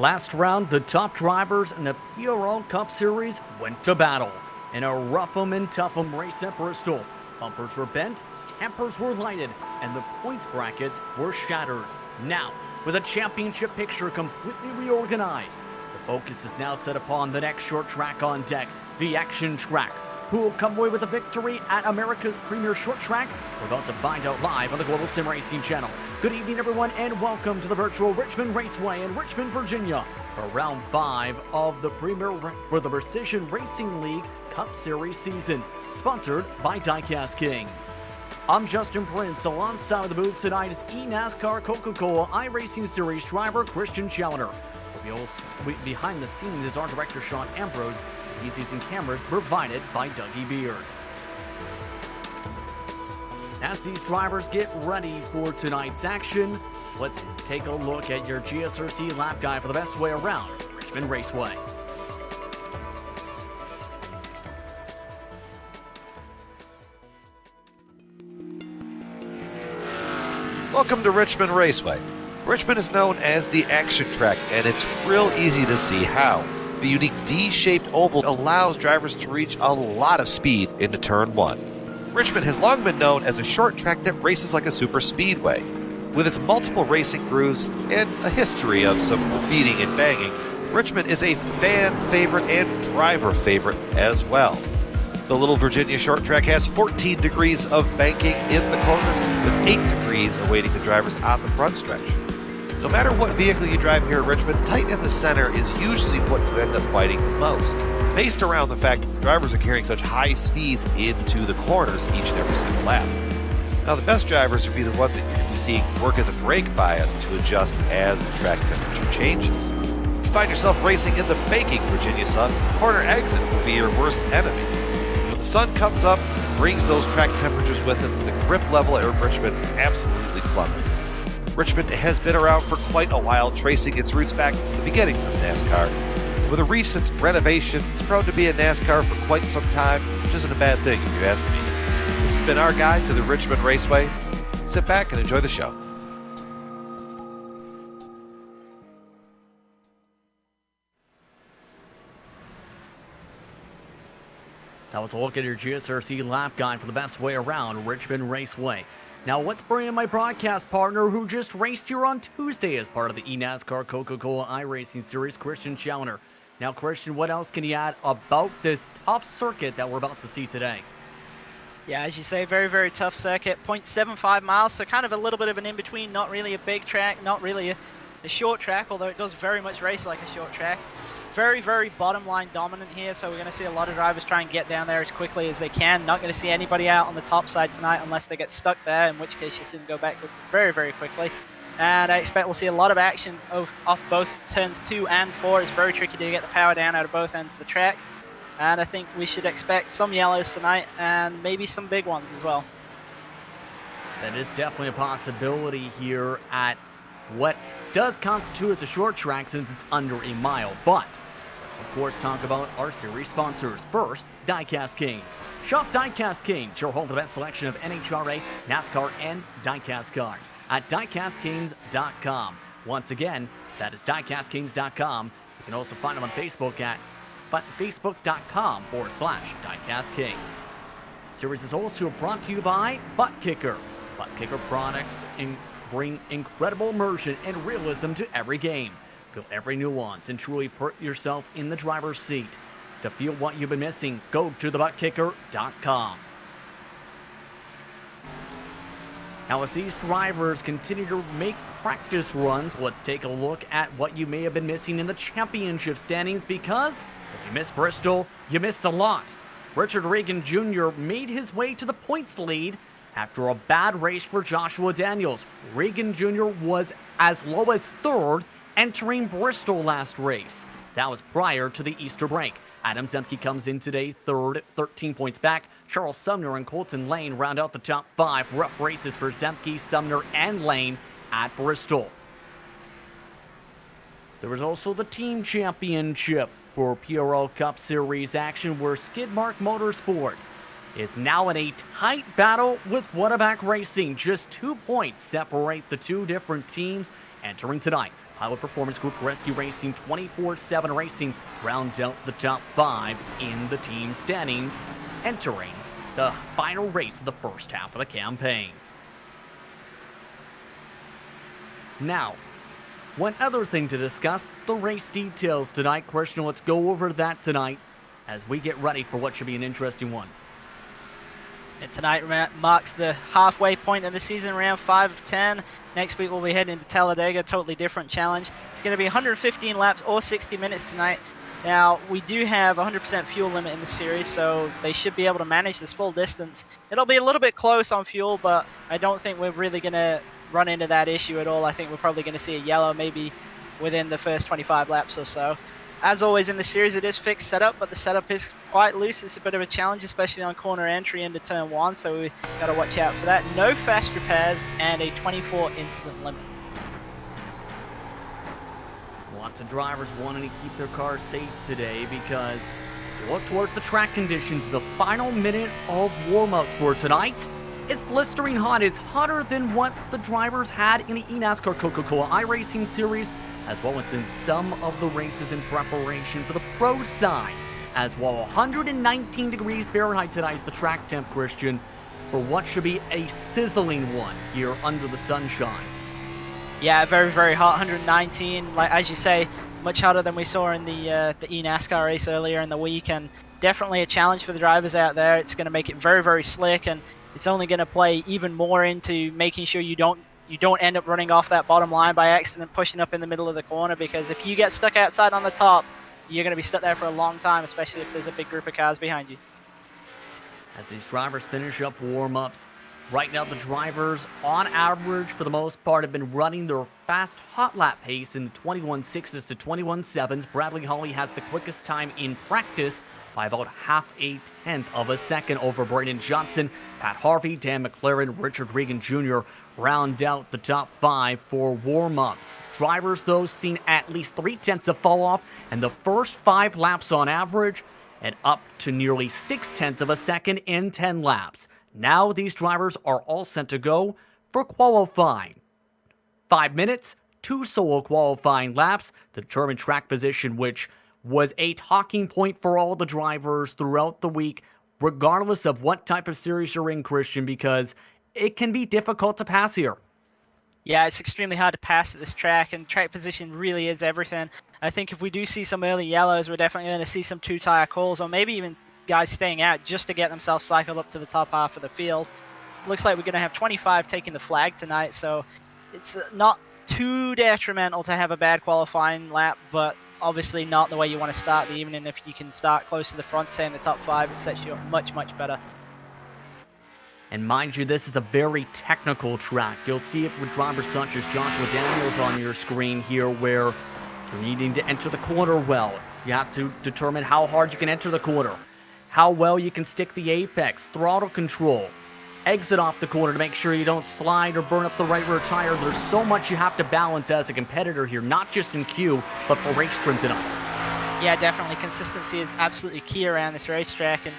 Last round, the top drivers in the PRL Cup Series went to battle in a rough 'em and tough 'em race at Bristol. Bumpers were bent, tempers were lighted, and the points brackets were shattered. Now, with a championship picture completely reorganized, the focus is now set upon the next short track on deck, the action track. Who will come away with a victory at America's premier short track? We're about to find out live on the Global SimRacing Channel. Good evening, everyone, and welcome to the virtual Richmond Raceway in Richmond, Virginia, for round 5 of the for the Precision Racing League Cup Series season, sponsored by Diecast Kings. I'm Justin Prince. Alongside the booth tonight is NASCAR Coca-Cola iRacing Series driver Christian Challenger. Behind the scenes is our director Sean Ambrose. He's using cameras provided by Dougie Beard. As these drivers get ready for tonight's action, let's take a look at your GSRC lap guide for the best way around Richmond Raceway. Welcome to Richmond Raceway. Richmond is known as the action track, and it's real easy to see how. The unique D-shaped oval allows drivers to reach a lot of speed into turn 1. Richmond has long been known as a short track that races like a super speedway. With its multiple racing grooves and a history of some beating and banging, Richmond is a fan favorite and driver favorite as well. The Little Virginia short track has 14 degrees of banking in the corners, with 8 degrees awaiting the drivers on the front stretch. No matter what vehicle you drive here at Richmond, tight in the center is usually what you end up fighting the most, based around the fact that drivers are carrying such high speeds into the corners each and every single lap. Now, the best drivers would be the ones that you're going to be seeing working the brake bias to adjust as the track temperature changes. If you find yourself racing in the baking Virginia sun, corner exit will be your worst enemy. When the sun comes up and brings those track temperatures with it, the grip level at Richmond absolutely plummets. Richmond has been around for quite a while, tracing its roots back to the beginnings of NASCAR. With a recent renovation, it's proud to be a NASCAR for quite some time, which isn't a bad thing if you ask me. This has been our guide to the Richmond Raceway. Sit back and enjoy the show. That was a look at your GSRC lap guide for the best way around Richmond Raceway. Now let's bring in my broadcast partner who just raced here on Tuesday as part of the NASCAR Coca-Cola iRacing Series, Christian Challenger. Now, Christian, what else can you add about this tough circuit that we're about to see today? Yeah, as you say, very, very tough circuit. 0.75 miles, so kind of a little bit of an in-between, not really a big track, not really a short track, although it does very much race like a short track. Very, very bottom line dominant here, so we're going to see a lot of drivers try and get down there as quickly as they can. Not going to see anybody out on the top side tonight unless they get stuck there, in which case you see them go backwards very, very quickly. And I expect we'll see a lot of action off both turns 2 and 4. It's very tricky to get the power down out of both ends of the track. And I think we should expect some yellows tonight and maybe some big ones as well. That is definitely a possibility here at what does constitute as a short track since it's under a mile, but of course, talk about our series sponsors. First, Diecast Kings. Shop Diecast Kings, your home for the best selection of NHRA, NASCAR, and diecast cars at diecastkings.com. Once again, that is diecastkings.com. You can also find them on Facebook at facebook.com/Diecast King. Series is also brought to you by ButtKicker. ButtKicker products bring incredible immersion and realism to every game. Feel every nuance and truly put yourself in the driver's seat. To feel what you've been missing, go to thebuttkicker.com. Now, as these drivers continue to make practice runs, let's take a look at what you may have been missing in the championship standings, because if you missed Bristol, you missed a lot. Richard Regan Jr. made his way to the points lead after a bad race for Joshua Daniels. Regan Jr. was as low as 3rd entering Bristol last race. That was prior to the Easter break. Adam Zemke comes in today 3rd, 13 points back. Charles Sumner and Colton Lane round out the top 5. Rough races for Zemke, Sumner, and Lane at Bristol. There was also the team championship for PRL Cup Series action, where Skidmark Motorsports is now in a tight battle with Whataback Racing. Just 2 points separate the two different teams entering tonight. Pilot Performance Group, Rescue Racing, 24/7 Racing round out the top 5 in the team standings, entering the final race of the first half of the campaign. Now, one other thing to discuss, the race details tonight. Christian, let's go over that tonight as we get ready for what should be an interesting one. And tonight marks the halfway point of the season, round 5 of 10. Next week we'll be heading to Talladega, totally different challenge. It's going to be 115 laps or 60 minutes tonight. Now, we do have 100% fuel limit in the series, so they should be able to manage this full distance. It'll be a little bit close on fuel, but I don't think we're really going to run into that issue at all. I think we're probably going to see a yellow maybe within the first 25 laps or so. As always in the series, it is fixed setup, but the setup is quite loose. It's a bit of a challenge, especially on corner entry into turn 1, so we got to watch out for that. No fast repairs and a 24 incident limit. Lots of drivers wanting to keep their cars safe today because if you look towards the track conditions, the final minute of warm-ups for tonight is blistering hot. It's hotter than what the drivers had in the eNASCAR Coca-Cola iRacing series, as well as in some of the races in preparation for the pro side. As well, 119 degrees Fahrenheit tonight is the track temp, Christian, for what should be a sizzling one here under the sunshine. Yeah, very, very hot, 119. Like as you say, much hotter than we saw in the eNASCAR race earlier in the week, and definitely a challenge for the drivers out there. It's going to make it very, very slick, and it's only going to play even more into making sure you don't end up running off that bottom line by accident, pushing up in the middle of the corner, because if you get stuck outside on the top, you're going to be stuck there for a long time, especially if there's a big group of cars behind you. As these drivers finish up warm-ups, right now the drivers, on average, for the most part, have been running their fast hot lap pace in the 21.6s to 21.7s. Bradley Holly has the quickest time in practice by about half a tenth of a second over Braden Johnson. Pat Harvey, Dan McLaren, Richard Regan Jr. round out the top 5 for warm-ups. Drivers, though, seen at least 3/10 of fall off, and the first 5 laps on average, and up to nearly 6/10 of a second in 10 laps. Now these drivers are all set to go for qualifying. 5 minutes, 2 solo qualifying laps to determine track position, which was a talking point for all the drivers throughout the week, regardless of what type of series you're in, Christian, because it can be difficult to pass here. Yeah, it's extremely hard to pass at this track, and track position really is everything. I think if we do see some early yellows, we're definitely going to see some 2-tire calls, or maybe even guys staying out just to get themselves cycled up to the top half of the field. Looks like we're going to have 25 taking the flag tonight, so it's not too detrimental to have a bad qualifying lap, but obviously not the way you want to start the evening. If you can start close to the front, say in the top 5, it sets you up much, much better. And mind you, this is a very technical track. You'll see it with drivers such as Joshua Daniels on your screen here, where you're needing to enter the corner well. You have to determine how hard you can enter the corner, how well you can stick the apex, throttle control, exit off the corner to make sure you don't slide or burn up the right rear tire. There's so much you have to balance as a competitor here, not just in Q, but for race trim tonight. Yeah, definitely. Consistency is absolutely key around this racetrack, and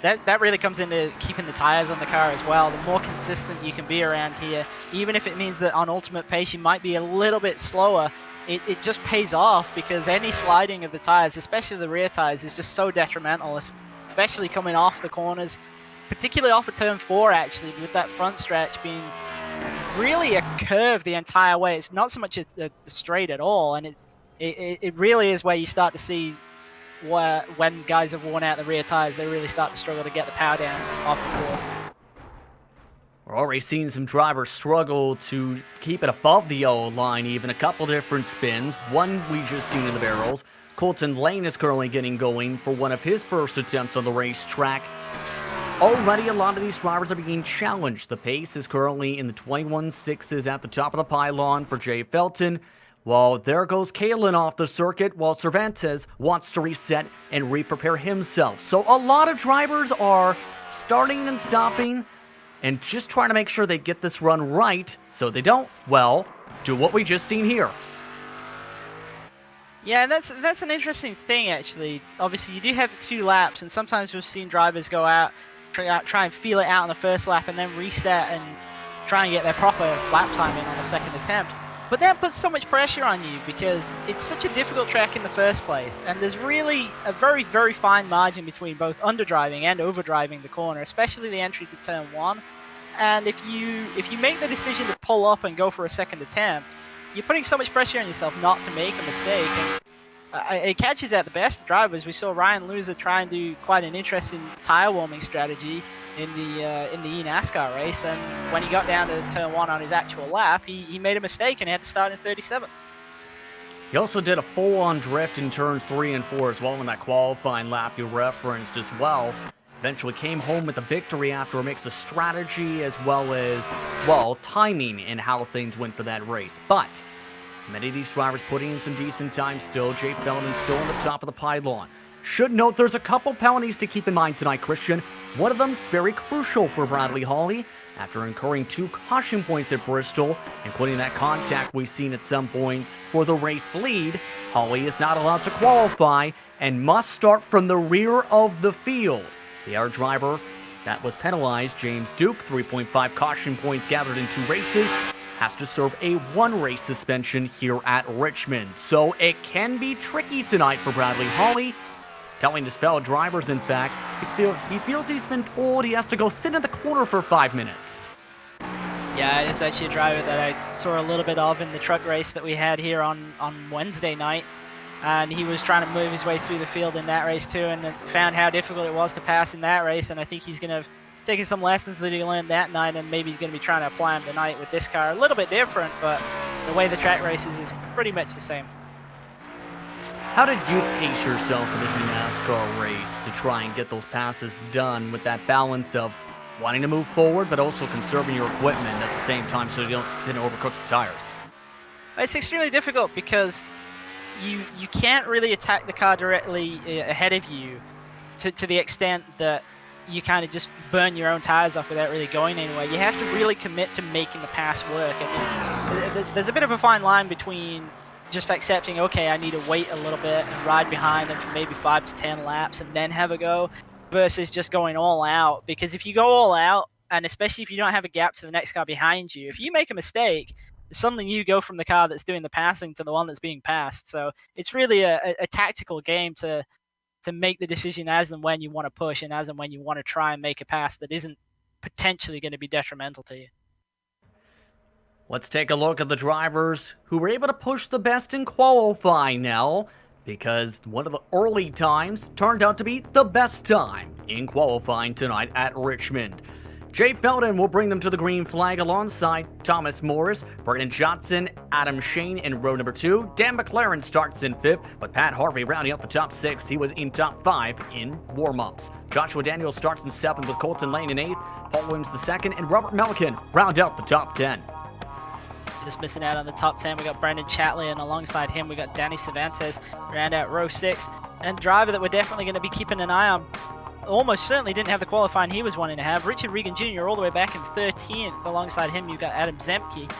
that really comes into keeping the tires on the car as well. The more consistent you can be around here, even if it means that on ultimate pace you might be a little bit slower, it just pays off, because any sliding of the tires, especially the rear tires, is just so detrimental, especially coming off the corners, particularly off of turn 4 actually, with that front stretch being really a curve the entire way. It's not so much a straight at all, and it really is where you start to see when guys have worn out the rear tires, they really start to struggle to get the power down off the floor. We're already seeing some drivers struggle to keep it above the yellow line, even a couple different spins. One we just seen in the barrels. Colton Lane is currently getting going for one of his first attempts on the racetrack. Already a lot of these drivers are being challenged. The pace is currently in the 21.6s at the top of the pylon for Jay Felton. Well, there goes Kalen off the circuit, while Cervantes wants to reset and re-prepare himself. So a lot of drivers are starting and stopping and just trying to make sure they get this run right so they don't, well, do what we just seen here. Yeah, that's an interesting thing, actually. Obviously, you do have the 2 laps, and sometimes we've seen drivers go out, try and feel it out on the first lap, and then reset and try and get their proper lap time in on the second attempt. But that puts so much pressure on you because it's such a difficult track in the first place, and there's really a very, very fine margin between both underdriving and overdriving the corner, especially the entry to turn 1. And if you make the decision to pull up and go for a second attempt, you're putting so much pressure on yourself not to make a mistake. And it catches out the best drivers. We saw Ryan Loser try and do quite an interesting tire warming strategy in the NASCAR race, and when he got down to turn 1 on his actual lap, he made a mistake and he had to start in 37th. He also did a full-on drift in turns 3 and 4 as well in that qualifying lap you referenced as well. Eventually came home with the victory after a mix of strategy as well as, well, timing in how things went for that race. But many of these drivers putting in some decent time still. Jay Feldman still on the top of the pylon. Should note there's a couple penalties to keep in mind tonight, Christian. One of them very crucial for Bradley Hawley after incurring 2 caution points at Bristol, including that contact we've seen at some points for the race lead. Hawley is not allowed to qualify and must start from the rear of the field. The air driver that was penalized, James Duke, 3.5 caution points gathered in 2 races, has to serve a 1-race suspension here at Richmond. So it can be tricky tonight for Bradley Hawley, telling his fellow drivers, in fact, he feels he's been told he has to go sit in the corner for 5 minutes. Yeah, it is actually a driver that I saw a little bit of in the truck race that we had here on Wednesday night. And he was trying to move his way through the field in that race too, and found how difficult it was to pass in that race. And I think he's going to taking some lessons that he learned that night, and maybe he's going to be trying to apply them tonight with this car. A little bit different, but the way the track races is pretty much the same. How did you pace yourself in the NASCAR race to try and get those passes done with that balance of wanting to move forward but also conserving your equipment at the same time so you didn't overcook the tires? It's extremely difficult because you can't really attack the car directly ahead of you to the extent that you kind of just burn your own tires off without really going anywhere. You have to really commit to making the pass work. I mean, there's a bit of a fine line between just accepting, okay, I need to wait a little bit and ride behind them for maybe 5 to 10 laps and then have a go, versus just going all out. Because if you go all out, and especially if you don't have a gap to the next car behind you, if you make a mistake, suddenly you go from the car that's doing the passing to the one that's being passed. So it's really a tactical game to make the decision as and when you want to push and as and when you want to try and make a pass that isn't potentially going to be detrimental to you. Let's take a look at the drivers who were able to push the best in qualifying now, because one of the early times turned out to be the best time in qualifying tonight at Richmond. Jay Felden will bring them to the green flag alongside Thomas Morris, Brendan Johnson, Adam Shane in row number 2. Dan McLaren starts in 5th, but Pat Harvey rounding out the top 6. He was in top 5 in warm-ups. Joshua Daniels starts in 7th with Colton Lane in 8th. Paul Williams the 2nd, and Robert Melican round out the top 10. Just missing out on the top 10, we got Brandon Chatley, and alongside him we got Danny Cervantes round out row 6. And driver that we're definitely going to be keeping an eye on, almost certainly didn't have the qualifying he was wanting to have, Richard Regan Jr. all the way back in 13th. Alongside him you've got Adam Zemke.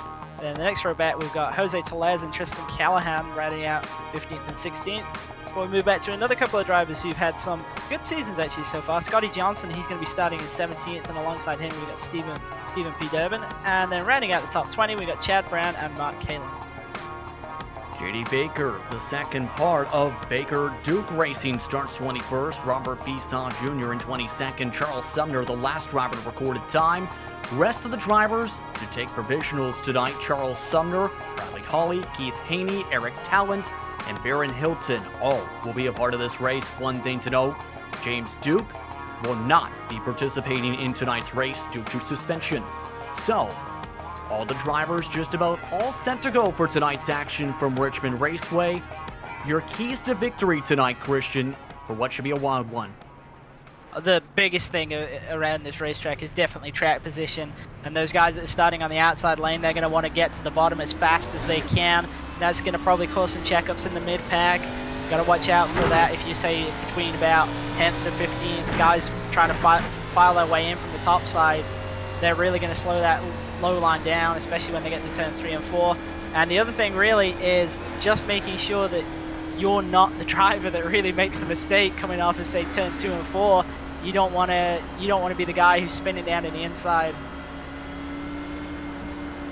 Then the next row back we've got Jose Tellez and Tristan Callahan riding out 15th and 16th. Before we move back to another couple of drivers who've had some good seasons actually so far. Scotty Johnson, he's going to be starting in 17th, and alongside him we've got Stephen P. Durbin. And then rounding out the top 20 we've got Chad Brown and Mark Kalin. JD Baker, the second part of Baker Duke Racing, starts 21st. Robert Bisson Jr. in 22nd. Charles Sumner, the last driver to recorded time. Rest of the drivers to take provisionals tonight: Charles Sumner, Bradley Hawley, Keith Haney, Eric Talent, and Baron Hilton. All will be a part of this race. One thing to note, James Duke will not be participating in tonight's race due to suspension. So, all the drivers just about all set to go for tonight's action from Richmond Raceway. Your keys to victory tonight, Christian, for what should be a wild one. The biggest thing around this racetrack is definitely track position, and those guys that are starting on the outside lane, they're going to want to get to the bottom as fast as they can. That's going to probably cause some checkups in the mid-pack. Got to watch out for that. If you say between about 10th to 15th, guys trying to file their way in from the top side, they're really going to slow that low line down, especially when they get to turn 3 and 4. And the other thing really is just making sure that you're not the driver that really makes a mistake coming off of, say, turn 2 and 4. You don't want to be the guy who's spinning down to the inside.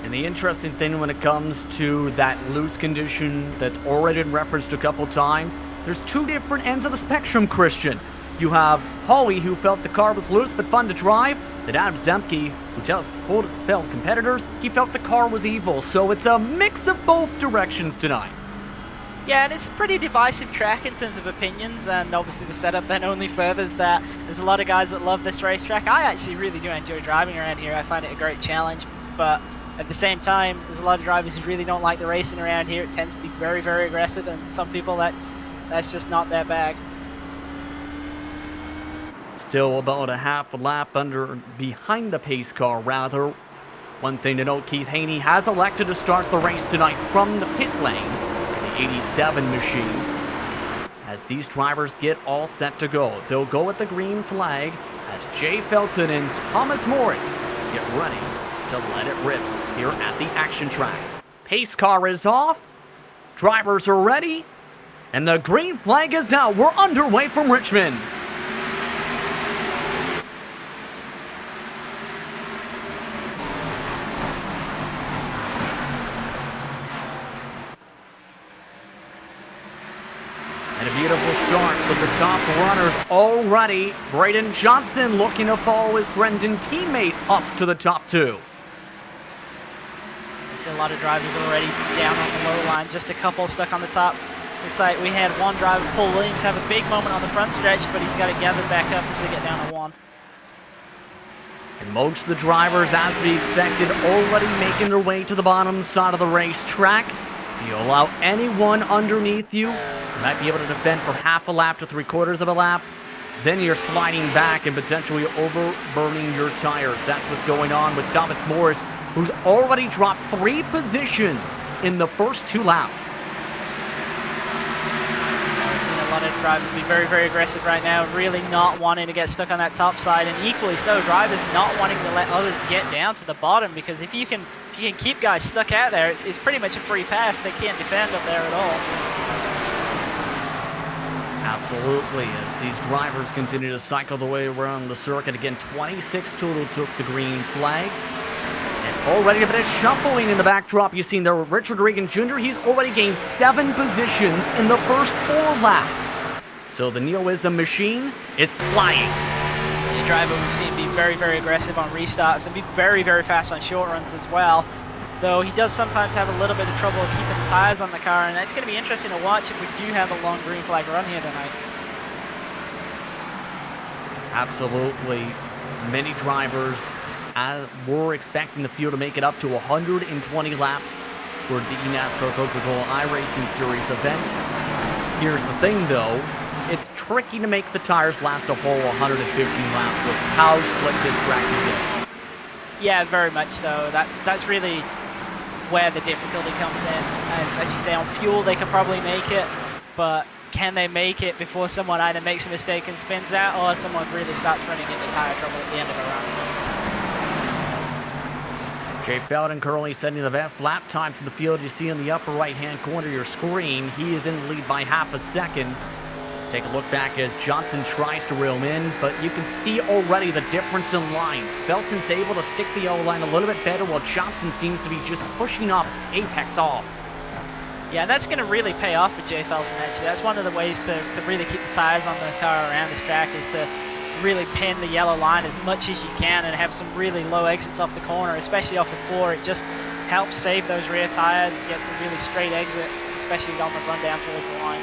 And the interesting thing when it comes to that loose condition that's already been referenced a couple times, there's two different ends of the spectrum, Christian. You have Holly, who felt the car was loose but fun to drive, and Adam Zemke, who tells his fellow competitors he felt the car was evil. So it's a mix of both directions tonight. Yeah, and it's a pretty divisive track in terms of opinions, and obviously the setup then only furthers that. There's a lot of guys that love this racetrack. I actually really do enjoy driving around here. I find it a great challenge, but at the same time, there's a lot of drivers who really don't like the racing around here. It tends to be very, very aggressive, and some people that's just not their bag. Still about a half a lap behind the pace car, rather. One thing to note, Keith Haney has elected to start the race tonight from the pit lane, the 87 machine. As these drivers get all set to go, they'll go at the green flag as Jay Felton and Thomas Morris get ready to let it rip here at the action track. Pace car is off, drivers are ready, and the green flag is out. We're underway from Richmond. And a beautiful start for the top runners already. Braden Johnson looking to follow his friend and teammate up to the top two. I see a lot of drivers already down on the low line, just a couple stuck on the top. Looks like we had one driver, Paul Williams, have a big moment on the front stretch, but he's got to gather back up as they get down to one. And most of the drivers, as we expected, already making their way to the bottom side of the racetrack. If you allow anyone underneath you, you might be able to defend for half a lap to 3/4 of a lap. Then you're sliding back and potentially overburning your tires. That's what's going on with Thomas Morris, who's already dropped 3 positions in the first 2 laps. I've seen a lot of drivers be very, very aggressive right now, really not wanting to get stuck on that top side, and equally so, drivers not wanting to let others get down to the bottom, because if you can keep guys stuck out there, it's pretty much a free pass. They can't defend up there at all. Absolutely, as these drivers continue to cycle the way around the circuit. Again, 26 total took the green flag. And already a bit of shuffling in the backdrop. You've seen there, Richard Regan Jr., he's already gained 7 positions in the first 4 laps. So the Neoism machine is flying. The driver we've seen be very, very aggressive on restarts and be very, very fast on short runs as well. Though he does sometimes have a little bit of trouble keeping the tires on the car, and it's going to be interesting to watch if we do have a long green flag run here tonight. Absolutely. Many drivers were expecting the field to make it up to 120 laps for the NASCAR Coca-Cola iRacing Series event. Here's the thing, though. It's tricky to make the tires last a whole 115 laps with how slick this track can get. Yeah, very much so. That's really where the difficulty comes in. As you say, on fuel they can probably make it, but can they make it before someone either makes a mistake and spins out, or someone really starts running into tire trouble at the end of a run? Jay Felton currently setting the best lap times in the field. You see in the upper right-hand corner of your screen, he is in the lead by half a second. Let's take a look back as Johnson tries to reel him in, but you can see already the difference in lines. Felton's able to stick the yellow line a little bit better, while Johnson seems to be just pushing up apex off. Yeah, that's going to really pay off for Jay Felton, actually. That's one of the ways to really keep the tires on the car around this track, is to really pin the yellow line as much as you can and have some really low exits off the corner, especially off the floor. It just helps save those rear tires, get some really straight exit, especially on the run down towards the line.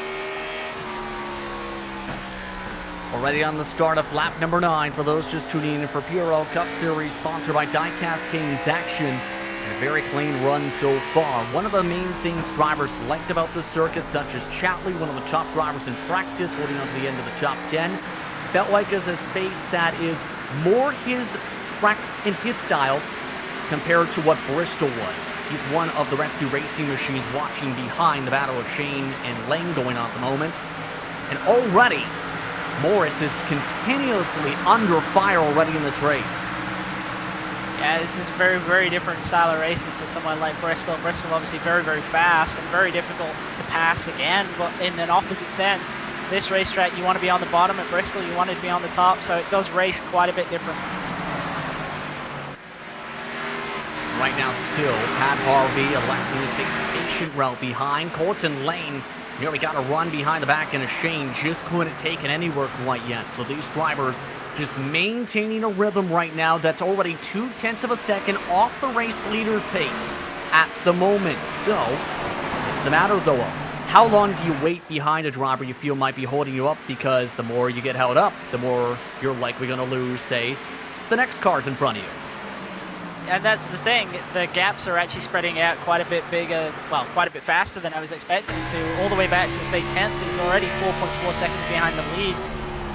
Already on the start of lap number 9 for those just tuning in for PRL Cup Series, sponsored by Diecast Kings Action. And a very clean run so far. One of the main things drivers liked about this circuit, such as Chatley, one of the top drivers in practice, holding on to the end of the top 10, felt like it's a space that is more his track and his style compared to what Bristol was. He's one of the rescue racing machines watching behind the battle of Shane and Lane going on at the moment. And already, Morris is continuously under fire already in this race. Yeah, this is a very, very different style of racing to someone like Bristol. Bristol obviously very, very fast and very difficult to pass again, but in an opposite sense. This racetrack, you want to be on the bottom. At Bristol, you want to be on the top, so it does race quite a bit different. right now still. Pat Harvey electing to take the patient route behind. Colton Lane nearly got a run behind the back end of Shane. Just couldn't take it anywhere quite yet. So these drivers just maintaining a rhythm right now that's already 0.2 of a second off the race leader's pace at the moment. So it's the matter though of how long do you wait behind a driver you feel might be holding you up, because the more you get held up, the more you're likely going to lose, say, the next cars in front of you. And that's the thing, the gaps are actually spreading out quite a bit bigger, well, quite a bit faster than I was expecting to. All the way back to, say, 10th is already 4.4 seconds behind the lead.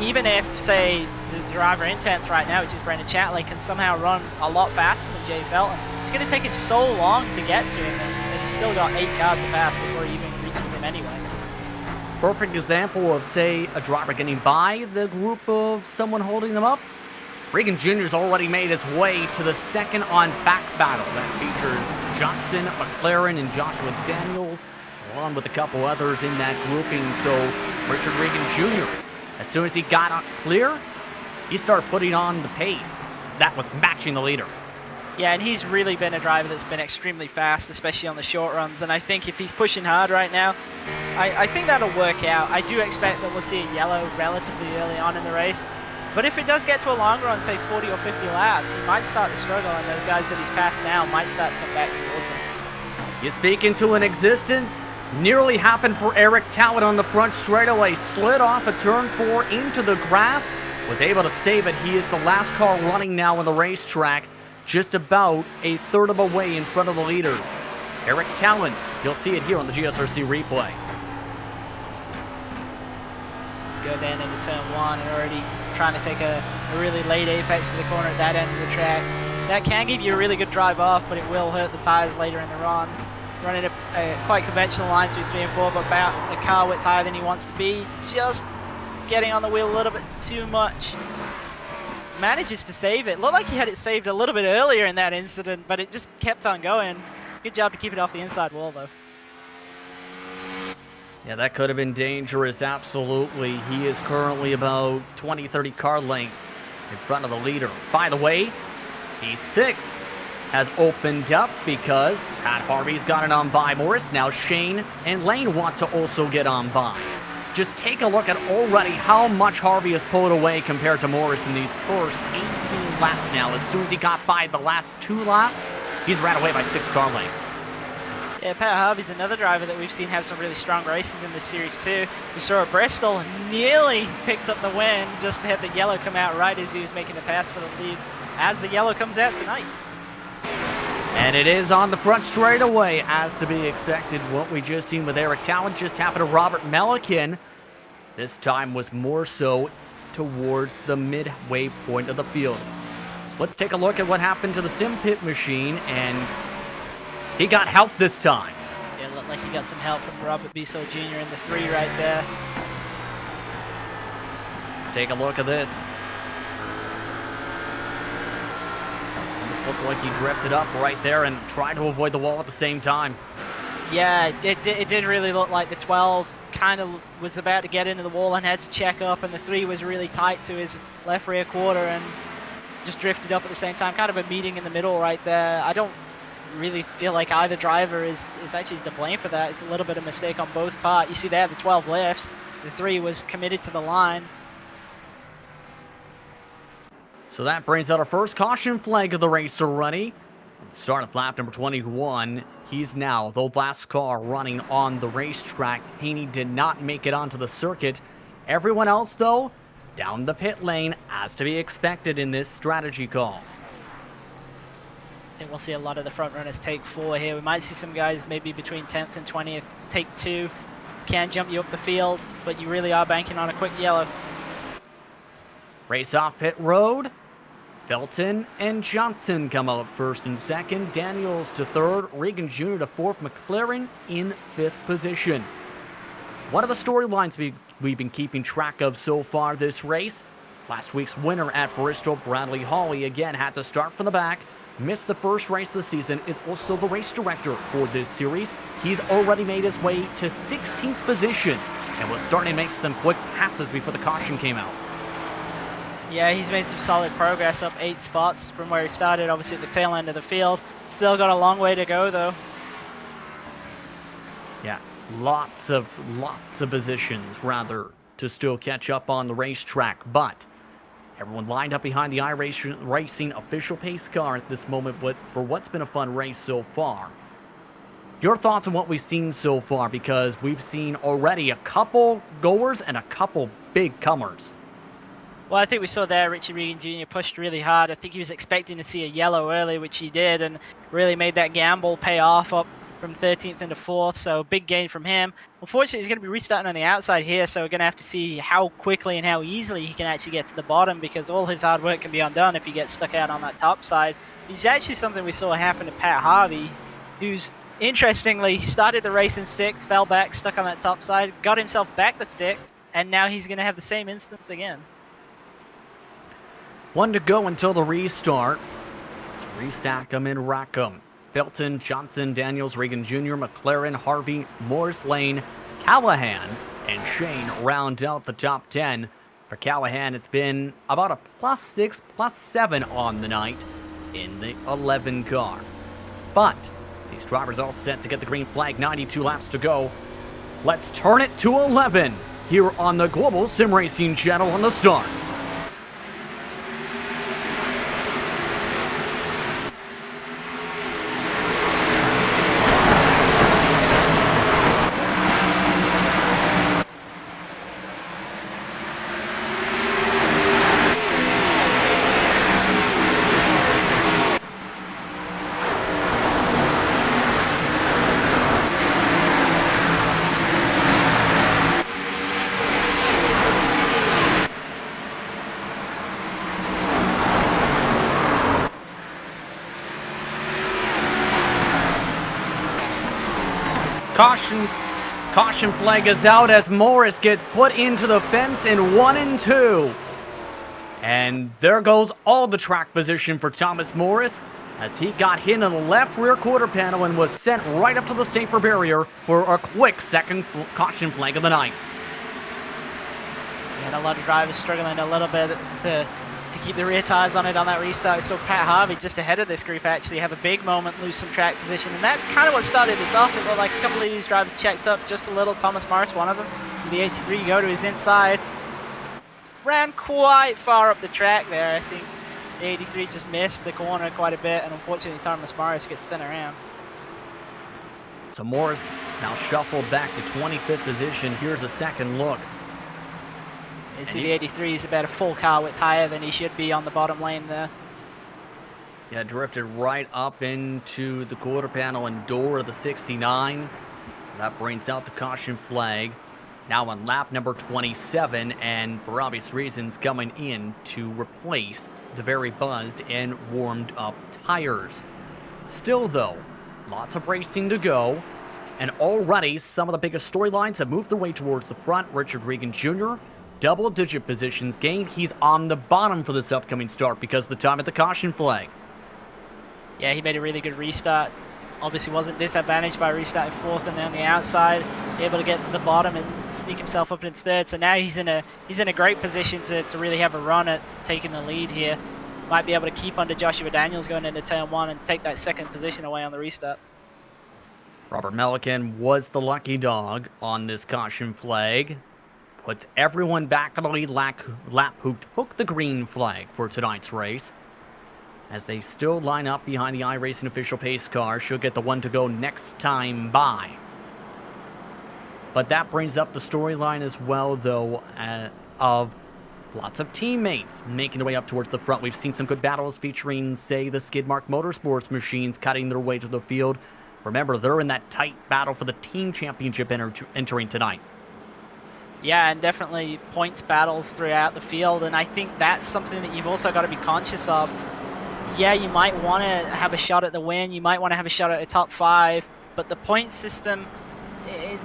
Even if, say, the driver in 10th right now, which is Brendan Chatley, can somehow run a lot faster than Jay Felton, it's going to take him so long to get to him, and he's still got 8 cars to pass before he even reaches him anyway. Perfect example of, say, a driver getting by the group of someone holding them up. Regan Jr.'s already made his way to the second on back battle. That features Johnson, McLaren, and Joshua Daniels, along with a couple others in that grouping. So Richard Regan Jr., as soon as he got up clear, he started putting on the pace that was matching the leader. Yeah, and he's really been a driver that's been extremely fast, especially on the short runs. And I think if he's pushing hard right now, I think that'll work out. I do expect that we'll see a yellow relatively early on in the race. But if it does get to a long run, say 40 or 50 laps, he might start to struggle, and those guys that he's passed now might start to come back towards him. You speak into an existence. Nearly happened for Eric Talbot on the front straightaway. Slid off a turn 4 into the grass. Was able to save it. He is the last car running now on the racetrack. Just about a third of a way in front of the leaders. Eric Talent. You'll see it here on the GSRC replay. Go down into turn 1 and already trying to take a really late apex to the corner at that end of the track. That can give you a really good drive off, but it will hurt the tires later in the run. Running a quite conventional line through 3 and 4, but about a car width higher than he wants to be. Just getting on the wheel a little bit too much. Manages to save it. Looked like he had it saved a little bit earlier in that incident, but it just kept on going. Good job to keep it off the inside wall, though. Yeah, that could have been dangerous, absolutely. He is currently about 20, 30 car lengths in front of the leader. By the way, P6 has opened up because Pat Harvey's got it on by Morris. Now Shane and Lane want to also get on by. Just take a look at already how much Harvey has pulled away compared to Morris in these first 18 laps now. As soon as he got by the last 2 laps, he's ran away by 6 car lengths. Yeah, Pat Harvey's another driver that we've seen have some really strong races in this series too. We saw at Bristol nearly picked up the win, just had the yellow come out right as he was making a pass for the lead, as the yellow comes out tonight. And it is on the front straightaway, as to be expected. What we just seen with Eric Talent just happened to Robert Melican. This time was more so towards the midway point of the field. Let's take a look at what happened to the Sim Pit machine, and he got help this time. Yeah, it looked like he got some help from Robert Bissell Jr. in the 3 right there. Take a look at this. Almost looked like he drifted up right there and tried to avoid the wall at the same time. Yeah, it did really look like the 12 kind of was about to get into the wall and had to check up, and the 3 was really tight to his left rear quarter and just drifted up at the same time. Kind of a meeting in the middle right there. I don't really feel like either driver is actually to blame for that. It's a little bit of a mistake on both parts. You see there, the 12 lifts. The 3 was committed to the line. So that brings out our first caution flag of the race already. At the start of lap number 21, he's now the last car running on the racetrack. Haney did not make it onto the circuit. Everyone else, though, down the pit lane, as to be expected in this strategy call. I think we'll see a lot of the front runners take 4 here. We might see some guys maybe between 10th and 20th take 2. Can jump you up the field, but you really are banking on a quick yellow. Race off pit road. Felton and Johnson come up first and second. Daniels to third. Regan Jr. to fourth. McLaren in 5th position. One of the storylines we've been keeping track of so far this race. Last week's winner at Bristol, Bradley Hawley, again had to start from the back. Missed the first race of the season, is also the race director for this series. He's already made his way to 16th position and was starting to make some quick passes before the caution came out. Yeah, he's made some solid progress, up 8 spots from where he started, obviously at the tail end of the field. Still got a long way to go, though. Yeah, lots of positions, rather, to still catch up on the racetrack, but everyone lined up behind the iRacing official pace car at this moment for what's been a fun race so far. Your thoughts on what we've seen so far, because we've seen already a couple goers and a couple big comers. Well, I think we saw there Richie Regan Jr. pushed really hard. I think he was expecting to see a yellow early, which he did, and really made that gamble pay off, up from 13th into 4th, so big gain from him. Unfortunately, he's going to be restarting on the outside here, so we're going to have to see how quickly and how easily he can actually get to the bottom, because all his hard work can be undone if he gets stuck out on that top side. Which is actually something we saw happen to Pat Harvey, who's interestingly started the race in 6th, fell back, stuck on that top side, got himself back to 6th, and now he's going to have the same instance again. 1 to go until the restart. Let's restack them and rack them. Felton, Johnson, Daniels, Regan Jr., McLaren, Harvey, Morris Lane, Callahan, and Shane round out the top 10. For Callahan, it's been about a +6, +7 on the night in the 11 car. But these drivers all set to get the green flag, 92 laps to go. Let's turn it to 11 here on the Global SimRacing Channel on the start. Caution flag is out as Morris gets put into the fence in 1 and 2. And there goes all the track position for Thomas Morris as he got hit in the left rear quarter panel and was sent right up to the safer barrier for a quick second caution flag of the night. And a lot of drivers struggling a little bit to keep the rear tires on it on that restart. So Pat Harvey, just ahead of this group, actually have a big moment, lose some track position, and that's kind of what started this off. It looked like a couple of these drivers checked up just a little. Thomas Morris, one of them. So the 83 go to his inside. Ran quite far up the track there. I think the 83 just missed the corner quite a bit, and unfortunately Thomas Morris gets sent around. So Morris now shuffled back to 25th position. Here's a second look. You see the 83 is about a full car width higher than he should be on the bottom lane there. Yeah, drifted right up into the quarter panel and door of the 69. That brings out the caution flag. Now on lap number 27, and for obvious reasons coming in to replace the very buzzed and warmed up tires. Still though, lots of racing to go, and already some of the biggest storylines have moved their way towards the front. Richard Regan Jr., double-digit positions gained. He's on the bottom for this upcoming start because of the time at the caution flag. Yeah, he made a really good restart. Obviously wasn't disadvantaged by restarting 4th and then on the outside, able to get to the bottom and sneak himself up into 3rd. So now he's in a great position to really have a run at taking the lead here. Might be able to keep under Joshua Daniels going into turn 1 and take that second position away on the restart. Robert Melican was the lucky dog on this caution flag. Puts everyone back on the lead lap who took the green flag for tonight's race. As they still line up behind the iRacing official pace car. She'll get the 1 to go next time by. But that brings up the storyline as well, though, of lots of teammates making their way up towards the front. We've seen some good battles featuring, say, the Skidmark Motorsports machines cutting their way to the field. Remember, they're in that tight battle for the team championship entering tonight. Yeah, and definitely points battles throughout the field, and I think that's something that you've also got to be conscious of. Yeah, you might want to have a shot at the win, you might want to have a shot at a top 5, but the point system, it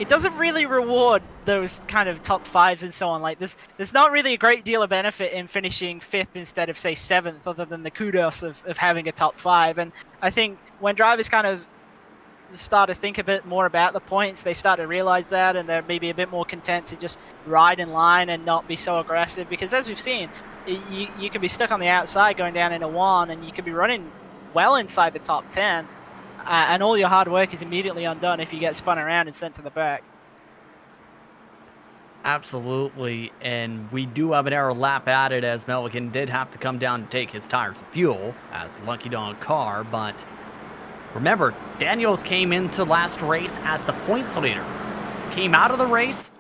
doesn't really reward those kind of top 5s and so on. Like, there's not really a great deal of benefit in finishing 5th instead of, say, 7th, other than the kudos of having a top 5. And I think when drivers kind of start to think a bit more about the points. They start to realize that, and they're maybe a bit more content to just ride in line and not be so aggressive. Because as we've seen, you can be stuck on the outside going down into 1, and you could be running well inside the top 10, and all your hard work is immediately undone if you get spun around and sent to the back. Absolutely, and we do have an error lap added as Milliken did have to come down and take his tires and fuel as the Lucky Dog car, but remember, Daniels came into last race as the points leader. Came out of the race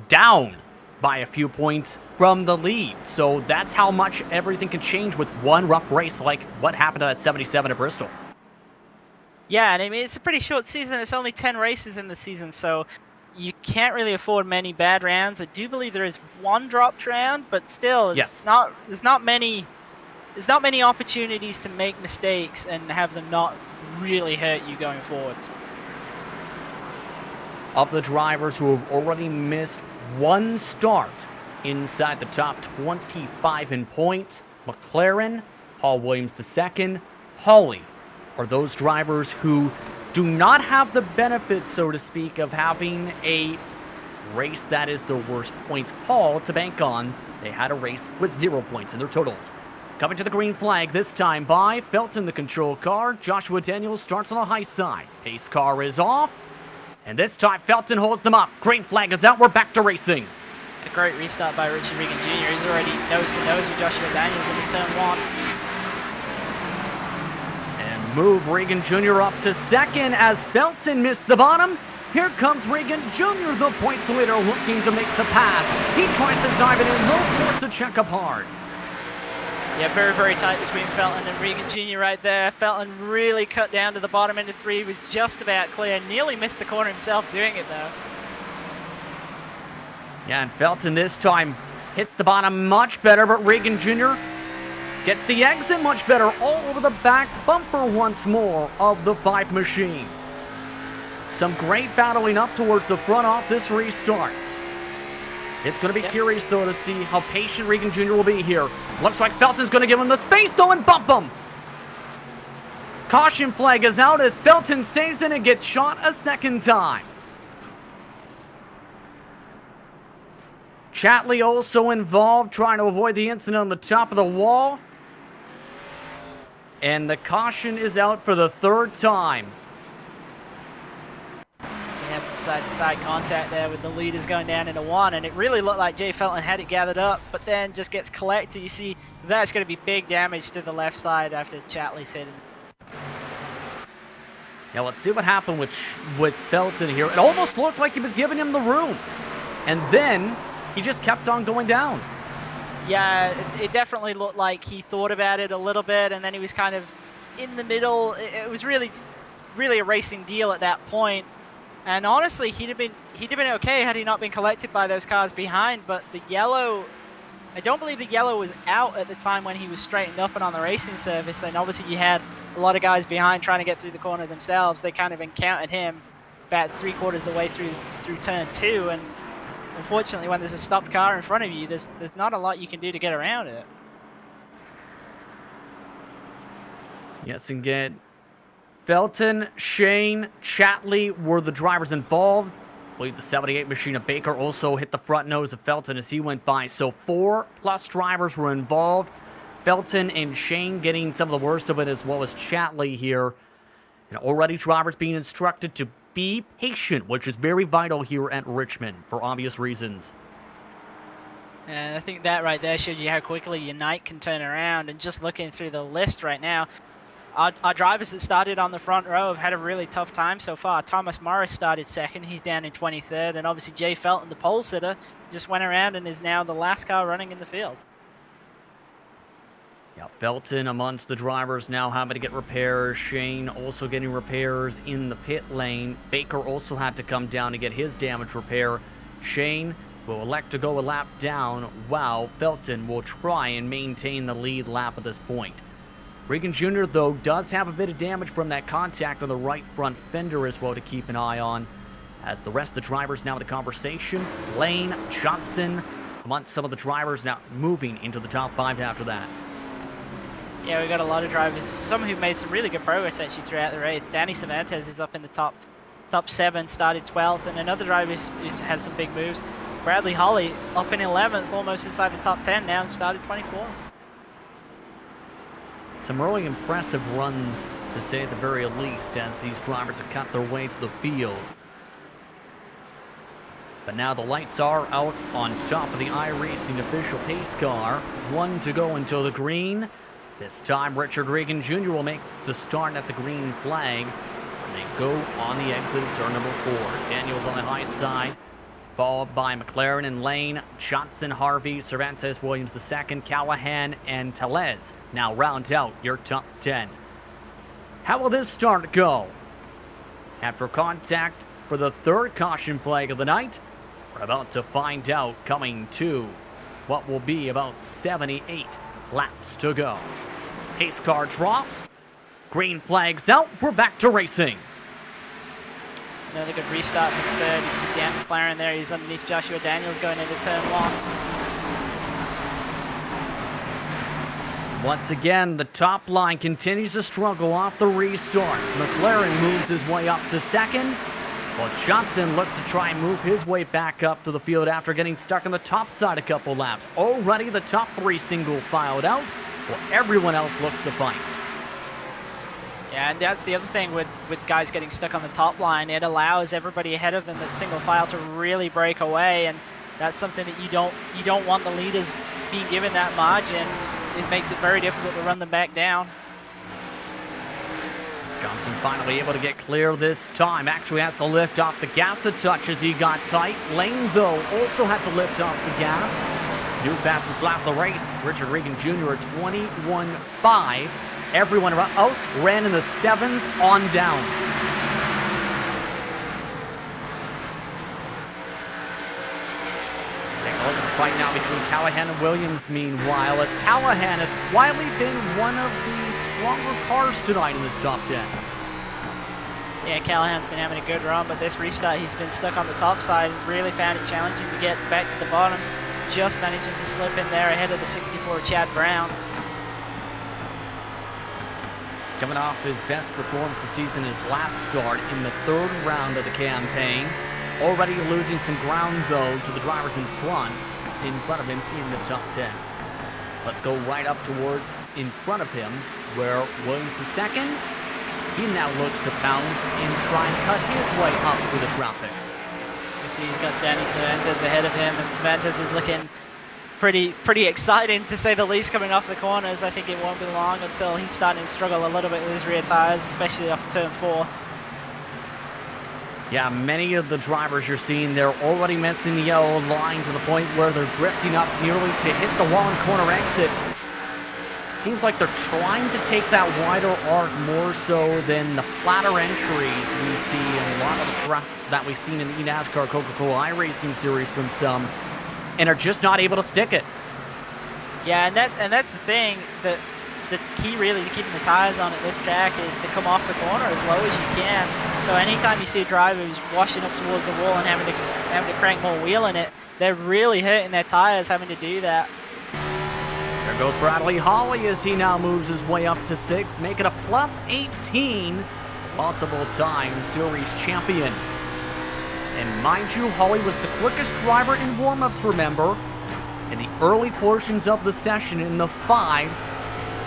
down by a few points from the lead, so that's how much everything can change with one rough race like what happened at 77 at Bristol. Yeah, and I mean, it's a pretty short season. It's only 10 races in the season, so you can't really afford many bad rounds. I do believe there is one dropped round, but still, it's there's not many opportunities to make mistakes and have them not really hurt you going forwards. Of the drivers who have already missed one start inside the top 25 in points, McLaren, Hall Williams II, Hawley are those drivers who do not have the benefit, so to speak, of having a race that is the worst points haul to bank on. They had a race with 0 points in their totals. Coming to the green flag this time by Felton, the control car. Joshua Daniels starts on the high side. Pace car is off. And this time Felton holds them up. Green flag is out. We're back to racing. A great restart by Richard Regan Jr. He's already nose to nose with Joshua Daniels into turn 1. And move Regan Jr. up to second as Felton missed the bottom. Here comes Regan Jr., the points leader, looking to make the pass. He tries to dive it in, low force to check up hard. Yeah, very, very tight between Felton and Regan Jr. right there. Felton really cut down to the bottom end of 3. He was just about clear. Nearly missed the corner himself doing it, though. Yeah, and Felton this time hits the bottom much better, but Regan Jr. gets the exit much better all over the back bumper once more of the 5 machine. Some great battling up towards the front off this restart. It's going to be curious, though, to see how patient Regan Jr. will be here. Looks like Felton's going to give him the space, though, and bump him. Caution flag is out as Felton saves it and gets shot a second time. Chatley also involved, trying to avoid the incident on the top of the wall. And the caution is out for the 3rd time. They had some side-to-side contact there with the leaders going down into 1, and it really looked like Jay Felton had it gathered up, but then just gets collected. You see, that's going to be big damage to the left side after Chatley's hit him. Now let's see what happened with Felton here. It almost looked like he was giving him the room. And then he just kept on going down. Yeah, it definitely looked like he thought about it a little bit, and then he was kind of in the middle. It was really, really a racing deal at that point. And honestly, he'd have been okay had he not been collected by those cars behind. But the yellow, I don't believe the yellow was out at the time when he was straightened up and on the racing surface. And obviously, you had a lot of guys behind trying to get through the corner themselves. They kind of encountered him about 3/4 of the way through turn 2, and unfortunately, when there's a stopped car in front of you, there's not a lot you can do to get around it. Yes, and get Felton, Shane, Chatley were the drivers involved. I believe the 78 machine of Baker also hit the front nose of Felton as he went by. So 4+ drivers were involved. Felton and Shane getting some of the worst of it, as well as Chatley here. And already drivers being instructed to be patient, which is very vital here at Richmond for obvious reasons. And I think that right there showed you how quickly your night can turn around. And just looking through the list right now, our drivers that started on the front row have had a really tough time so far. Thomas Morris started 2nd. He's down in 23rd. And obviously Jay Felton, the pole sitter, just went around and is now the last car running in the field. Yeah, Felton amongst the drivers now having to get repairs. Shane also getting repairs in the pit lane. Baker also had to come down to get his damage repair. Shane will elect to go a lap down, while Felton will try and maintain the lead lap at this point. Regan Jr., though, does have a bit of damage from that contact on the right front fender as well to keep an eye on. As the rest of the drivers now in the conversation, Lane, Johnson, amongst some of the drivers now moving into the top 5 after that. Yeah, we got a lot of drivers, some who made some really good progress actually throughout the race. Danny Cervantes is up in the top 7, started 12th, and another driver who's had some big moves, Bradley Holly, up in 11th, almost inside the top 10 now, and started 24th. Some really impressive runs, to say at the very least, as these drivers have cut their way to the field. But now the lights are out on top of the iRacing official pace car. 1 to go until the green. This time, Richard Regan Jr. will make the start at the green flag. And they go on the exit of turn number 4. Daniels on the high side, followed by McLaren and Lane, Johnson, Harvey, Cervantes, Williams II, Callahan, and Tellez. Now round out your top 10. How will this start go? After contact for the 3rd caution flag of the night, we're about to find out, coming to what will be about 78 laps to go. Pace car drops. Green flag's out. We're back to racing. Another good restart from 3rd. You see Dan McLaren there. He's underneath Joshua Daniels going into turn 1. Once again, the top line continues to struggle off the restarts. McLaren moves his way up to 2nd. Well, Johnson looks to try and move his way back up to the field after getting stuck on the top side a couple laps. Already the top 3 single filed out, while everyone else looks to fight. Yeah, and that's the other thing with guys getting stuck on the top line. It allows everybody ahead of them that's single file to really break away, and that's something that you don't want the leaders being given that margin. It makes it very difficult to run them back down. Johnson finally able to get clear this time. Actually has to lift off the gas a touch as he got tight. Lane, though, also had to lift off the gas. New fastest lap of the race, Richard Regan Jr. at 21.5. Everyone else ran in the 7s on down. Take a look at the fight now between Callahan and Williams, meanwhile, as Callahan has quietly been one of the stronger cars tonight in this top 10. Yeah, Callahan's been having a good run, but this restart he's been stuck on the top side. Really found it challenging to get back to the bottom. Just managing to slip in there ahead of the 64 Chad Brown. Coming off his best performance this season, his last start in the 3rd round of the campaign. Already losing some ground, though, to the drivers in front of him in the top 10. Let's go right up towards in front of him, where Williams II, he now looks to pounce and try and cut his way up through the traffic. You see he's got Danny Cervantes ahead of him, and Cervantes is looking pretty exciting, to say the least, coming off the corners. I think it won't be long until he's starting to struggle a little bit with his rear tires, especially off turn 4. Yeah, many of the drivers you're seeing, they're already missing the yellow line to the point where they're drifting up nearly to hit the wall and corner exit. Seems like they're trying to take that wider arc more so than the flatter entries we see in a lot of the track that we've seen in the NASCAR Coca-Cola iRacing series from some, and are just not able to stick it. Yeah, and that's the thing, that the key really to keeping the tires on at this track is to come off the corner as low as you can. So anytime you see a driver who's washing up towards the wall and having to crank more wheel in it, they're really hurting their tires having to do that. There goes Bradley Holly as he now moves his way up to 6th, making a plus 18, multiple-time series champion. And mind you, Holly was the quickest driver in warm-ups, remember, in the early portions of the session in the 5s,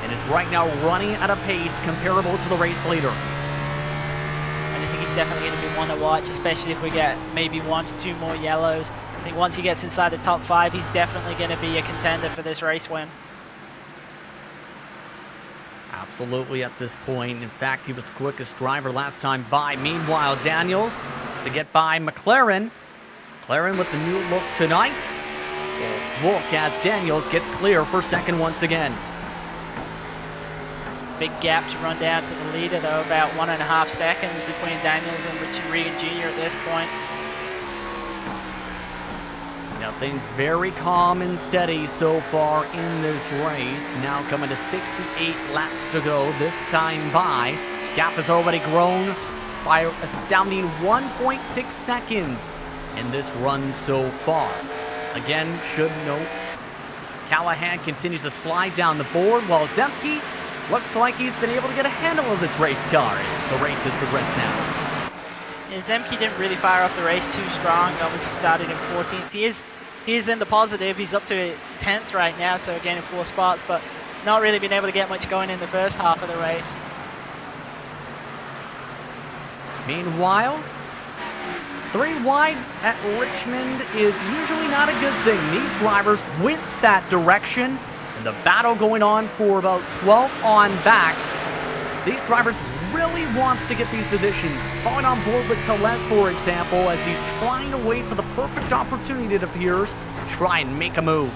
and is right now running at a pace comparable to the race leader. And I think he's definitely going to be one to watch, especially if we get maybe 1 to 2 more yellows. I think once he gets inside the top 5, he's definitely going to be a contender for this race win. Absolutely at this point. In fact, he was the quickest driver last time by. Meanwhile, Daniels to get by McLaren. McLaren with the new look tonight. We'll look as Daniels gets clear for 2nd once again. Big gap to run down to the leader, though, about 1.5 seconds between Daniels and Richard Regan Jr. at this point. Now things very calm and steady so far in this race. Now coming to 68 laps to go, this time by. Gap has already grown by astounding 1.6 seconds in this run so far. Again, should note, Callahan continues to slide down the board while Zemke looks like he's been able to get a handle of this race car as the race has progressed now. Yeah, Zemke didn't really fire off the race too strong. Obviously started in 14th. He is in the positive. He's up to 10th right now, so again in 4 spots, but not really been able to get much going in the first half of the race. Meanwhile, 3 wide at Richmond is usually not a good thing. These drivers went that direction, and the battle going on for about 12 on back. These drivers really wants to get these positions. Falling on board with Tellez, for example, as he's trying to wait for the perfect opportunity, it appears, to try and make a move.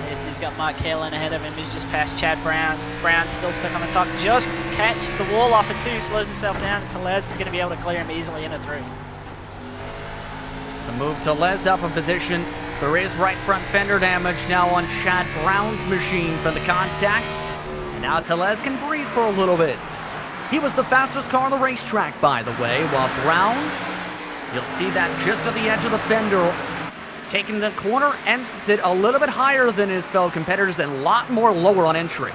Yes, he's got Mark Kalin ahead of him. He's just past Chad Brown. Brown still stuck on the top. Just catches the wall off at 2, slows himself down, and Tellez is going to be able to clear him easily in a 3. So move Tellez up in position. There is right front fender damage now on Chad Brown's machine for the contact. And now Tellez can breathe for a little bit. He was the fastest car on the racetrack, by the way, while Brown, you'll see that just at the edge of the fender, taking the corner exit a little bit higher than his fellow competitors and a lot more lower on entry.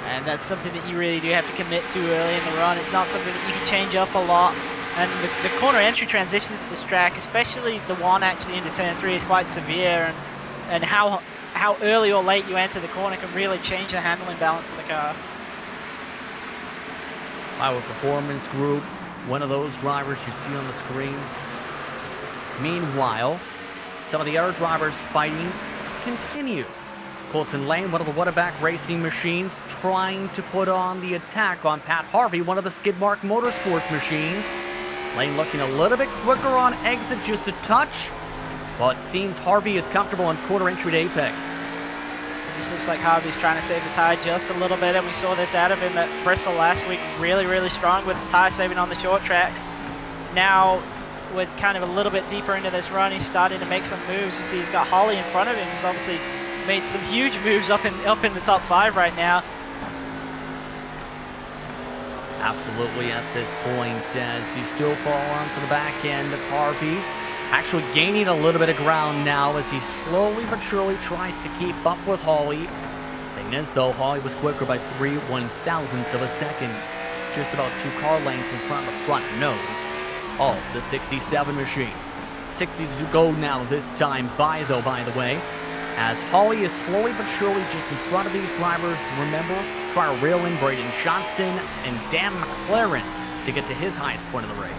And that's something that you really do have to commit to early in the run. It's not something that you can change up a lot. And the corner entry transitions at this track, especially the one actually into turn 3, is quite severe. And how early or late you enter the corner can really change the handling balance of the car. Our performance group, one of those drivers you see on the screen. Meanwhile, some of the other drivers fighting continue. Colton Lane, one of the Whataback Racing machines, trying to put on the attack on Pat Harvey, one of the Skidmark Motorsports machines. Lane looking a little bit quicker on exit, just a touch. Well, it seems Harvey is comfortable on quarter entry to apex. It just looks like Harvey's trying to save the tire just a little bit, and we saw this out of him at Bristol last week. Really, really strong with the tire saving on the short tracks. Now, with kind of a little bit deeper into this run, he's starting to make some moves. You see he's got Holly in front of him. He's obviously made some huge moves up in the top 5 right now. Absolutely at this point, as you still fall on for the back end of Harvey. Actually gaining a little bit of ground now as he slowly but surely tries to keep up with Holly. Thing is, though, Holly was quicker by 3/1000ths of a second. Just about 2 car lengths in front of the front nose of the 67 machine. 60 to go now this time by the way. As Holly is slowly but surely just in front of these drivers. Remember, try to reel in Braden Johnson and Dan McLaren to get to his highest point of the race.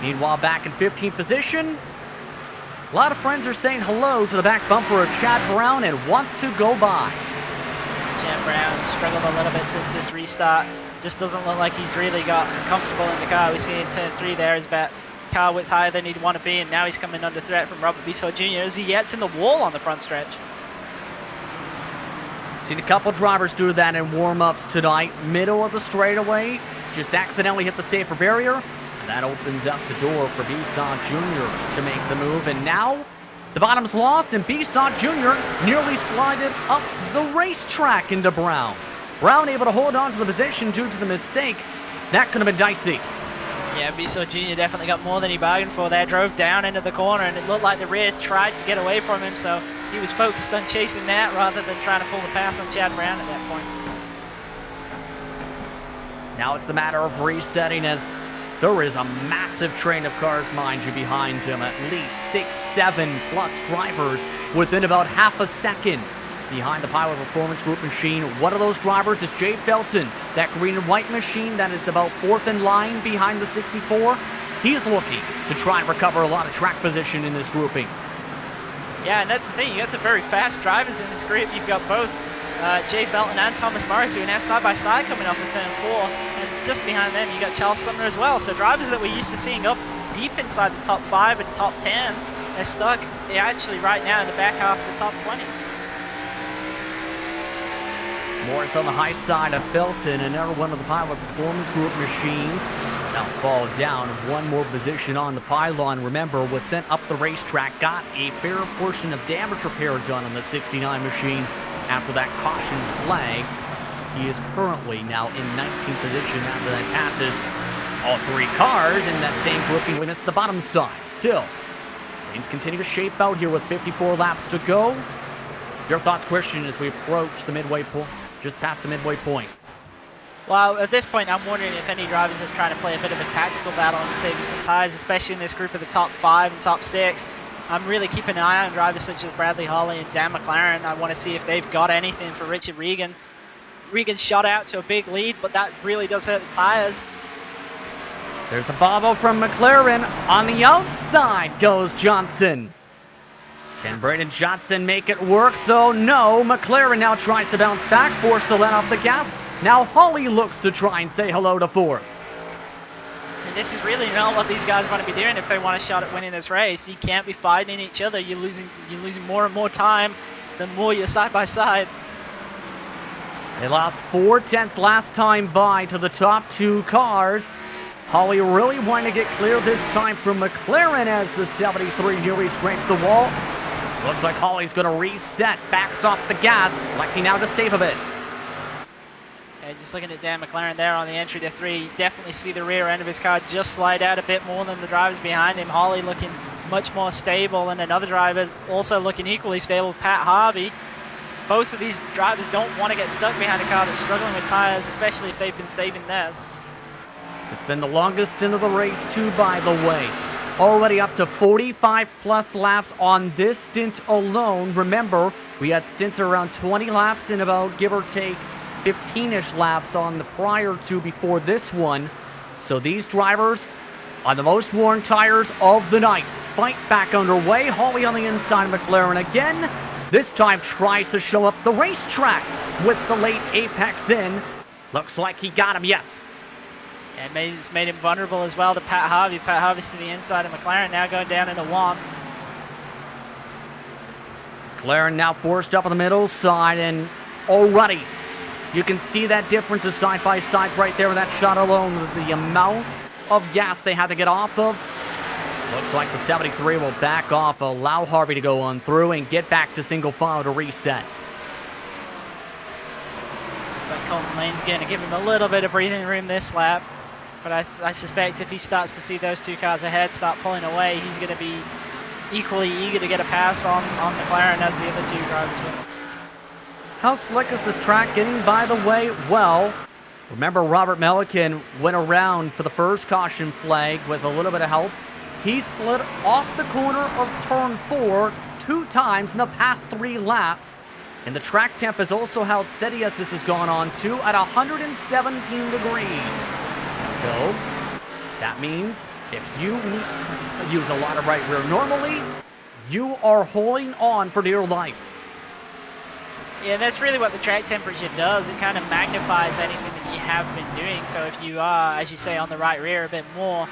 Meanwhile, back in 15th position, a lot of friends are saying hello to the back bumper of Chad Brown and want to go by. Chad Brown struggled a little bit since this restart. Just doesn't look like he's really got comfortable in the car. We see in turn 3 there is about car width higher than he'd want to be, and now he's coming under threat from Robert Bissau Jr. as he gets in the wall on the front stretch. Seen a couple drivers do that in warm-ups tonight. Middle of the straightaway, just accidentally hit the safer barrier. That opens up the door for Bissau Jr. to make the move, and now the bottom's lost, and Bissau Jr. nearly slided up the racetrack into Brown. Brown able to hold on to the position due to the mistake. That could have been dicey. Yeah, Bissau Jr. definitely got more than he bargained for there. Drove down into the corner, and it looked like the rear tried to get away from him, so he was focused on chasing that rather than trying to pull the pass on Chad Brown at that point. Now it's the matter of resetting as there is a massive train of cars, mind you, behind him. At least 6, 7 plus drivers within about half a second behind the Pilot Performance Group machine. One of those drivers is Jay Felton, that green and white machine that is about 4th in line behind the 64. He's looking to try and recover a lot of track position in this grouping. Yeah, and that's the thing. You got some very fast drivers in this group. You've got both Jay Felton and Thomas Morris, who are now side by side coming off of turn 4, and just behind them you got Charles Sumner as well. So drivers that we're used to seeing up deep inside the top 5 and top 10, they're stuck actually right now in the back half of the top 20. Morris on the high side of Felton, another one of the Pilot Performance Group machines. Now fall down one more position on the pylon. Remember, was sent up the racetrack, got a fair portion of damage repair done on the 69 machine after that caution flag. He is currently now in 19th position after that passes all 3 cars in that same grouping. We missed the bottom side. Still, Things continue to shape out here with 54 laps to go. Your thoughts, Christian, as we approach the midway point, just past the midway point? Well, at this point, I'm wondering if any drivers are trying to play a bit of a tactical battle and saving some tires, especially in this group of the top 5 and top 6. I'm really keeping an eye on drivers such as Bradley Holly and Dan McLaren. I want to see if they've got anything for Richard Regan. Regan shot out to a big lead, but that really does hurt the tires. There's a bobble from McLaren. On the outside goes Johnson. Can Braden Johnson make it work, though? No. McLaren now tries to bounce back, forced to let off the gas. Now Holly looks to try and say hello to fourth. And this is really not what these guys want to be doing if they want a shot at winning this race. You can't be fighting each other. You're losing more and more time the more you're side by side. They lost 4 tenths last time by to the top 2 cars. Holly really wanting to get clear this time from McLaren as the 73 nearly scraped the wall. Looks like Holly's going to reset, backs off the gas, electing now to save a bit. Just looking at Dan McLaren there on the entry to 3, you definitely see the rear end of his car just slide out a bit more than the drivers behind him. Holly looking much more stable, and another driver also looking equally stable, Pat Harvey. Both of these drivers don't want to get stuck behind a car that's struggling with tires, especially if they've been saving theirs. It's been the longest into the race, too, by the way. Already up to 45-plus laps on this stint alone. Remember, we had stints around 20 laps and about, give or take, 15-ish laps on the prior two before this one. So these drivers on the most worn tires of the night. Fight back underway. Holly on the inside of McLaren again. This time tries to show up the racetrack with the late apex in. Looks like he got him, yes. And it's made him vulnerable as well to Pat Harvey. Pat Harvey's to the inside of McLaren, now going down into 1. McLaren now forced up on the middle side, and already you can see that difference is side by side right there with that shot alone. The amount of gas they had to get off of. Looks like the 73 will back off, allow Harvey to go on through and get back to single file to reset. Looks like Colton Lane's going to give him a little bit of breathing room this lap. But I suspect if he starts to see those 2 cars ahead start pulling away, he's going to be equally eager to get a pass on McLaren as the other 2 drivers will. How slick is this track getting, by the way? Well, remember Robert Melican went around for the first caution flag with a little bit of help. He slid off the corner of turn 4 2 times in the past 3 laps. And the track temp has also held steady as this has gone on too at 117 degrees. So that means if you use a lot of right rear normally, you are holding on for dear life. Yeah, that's really what the track temperature does. It kind of magnifies anything that you have been doing. So if you are, as you say, on the right rear a bit more,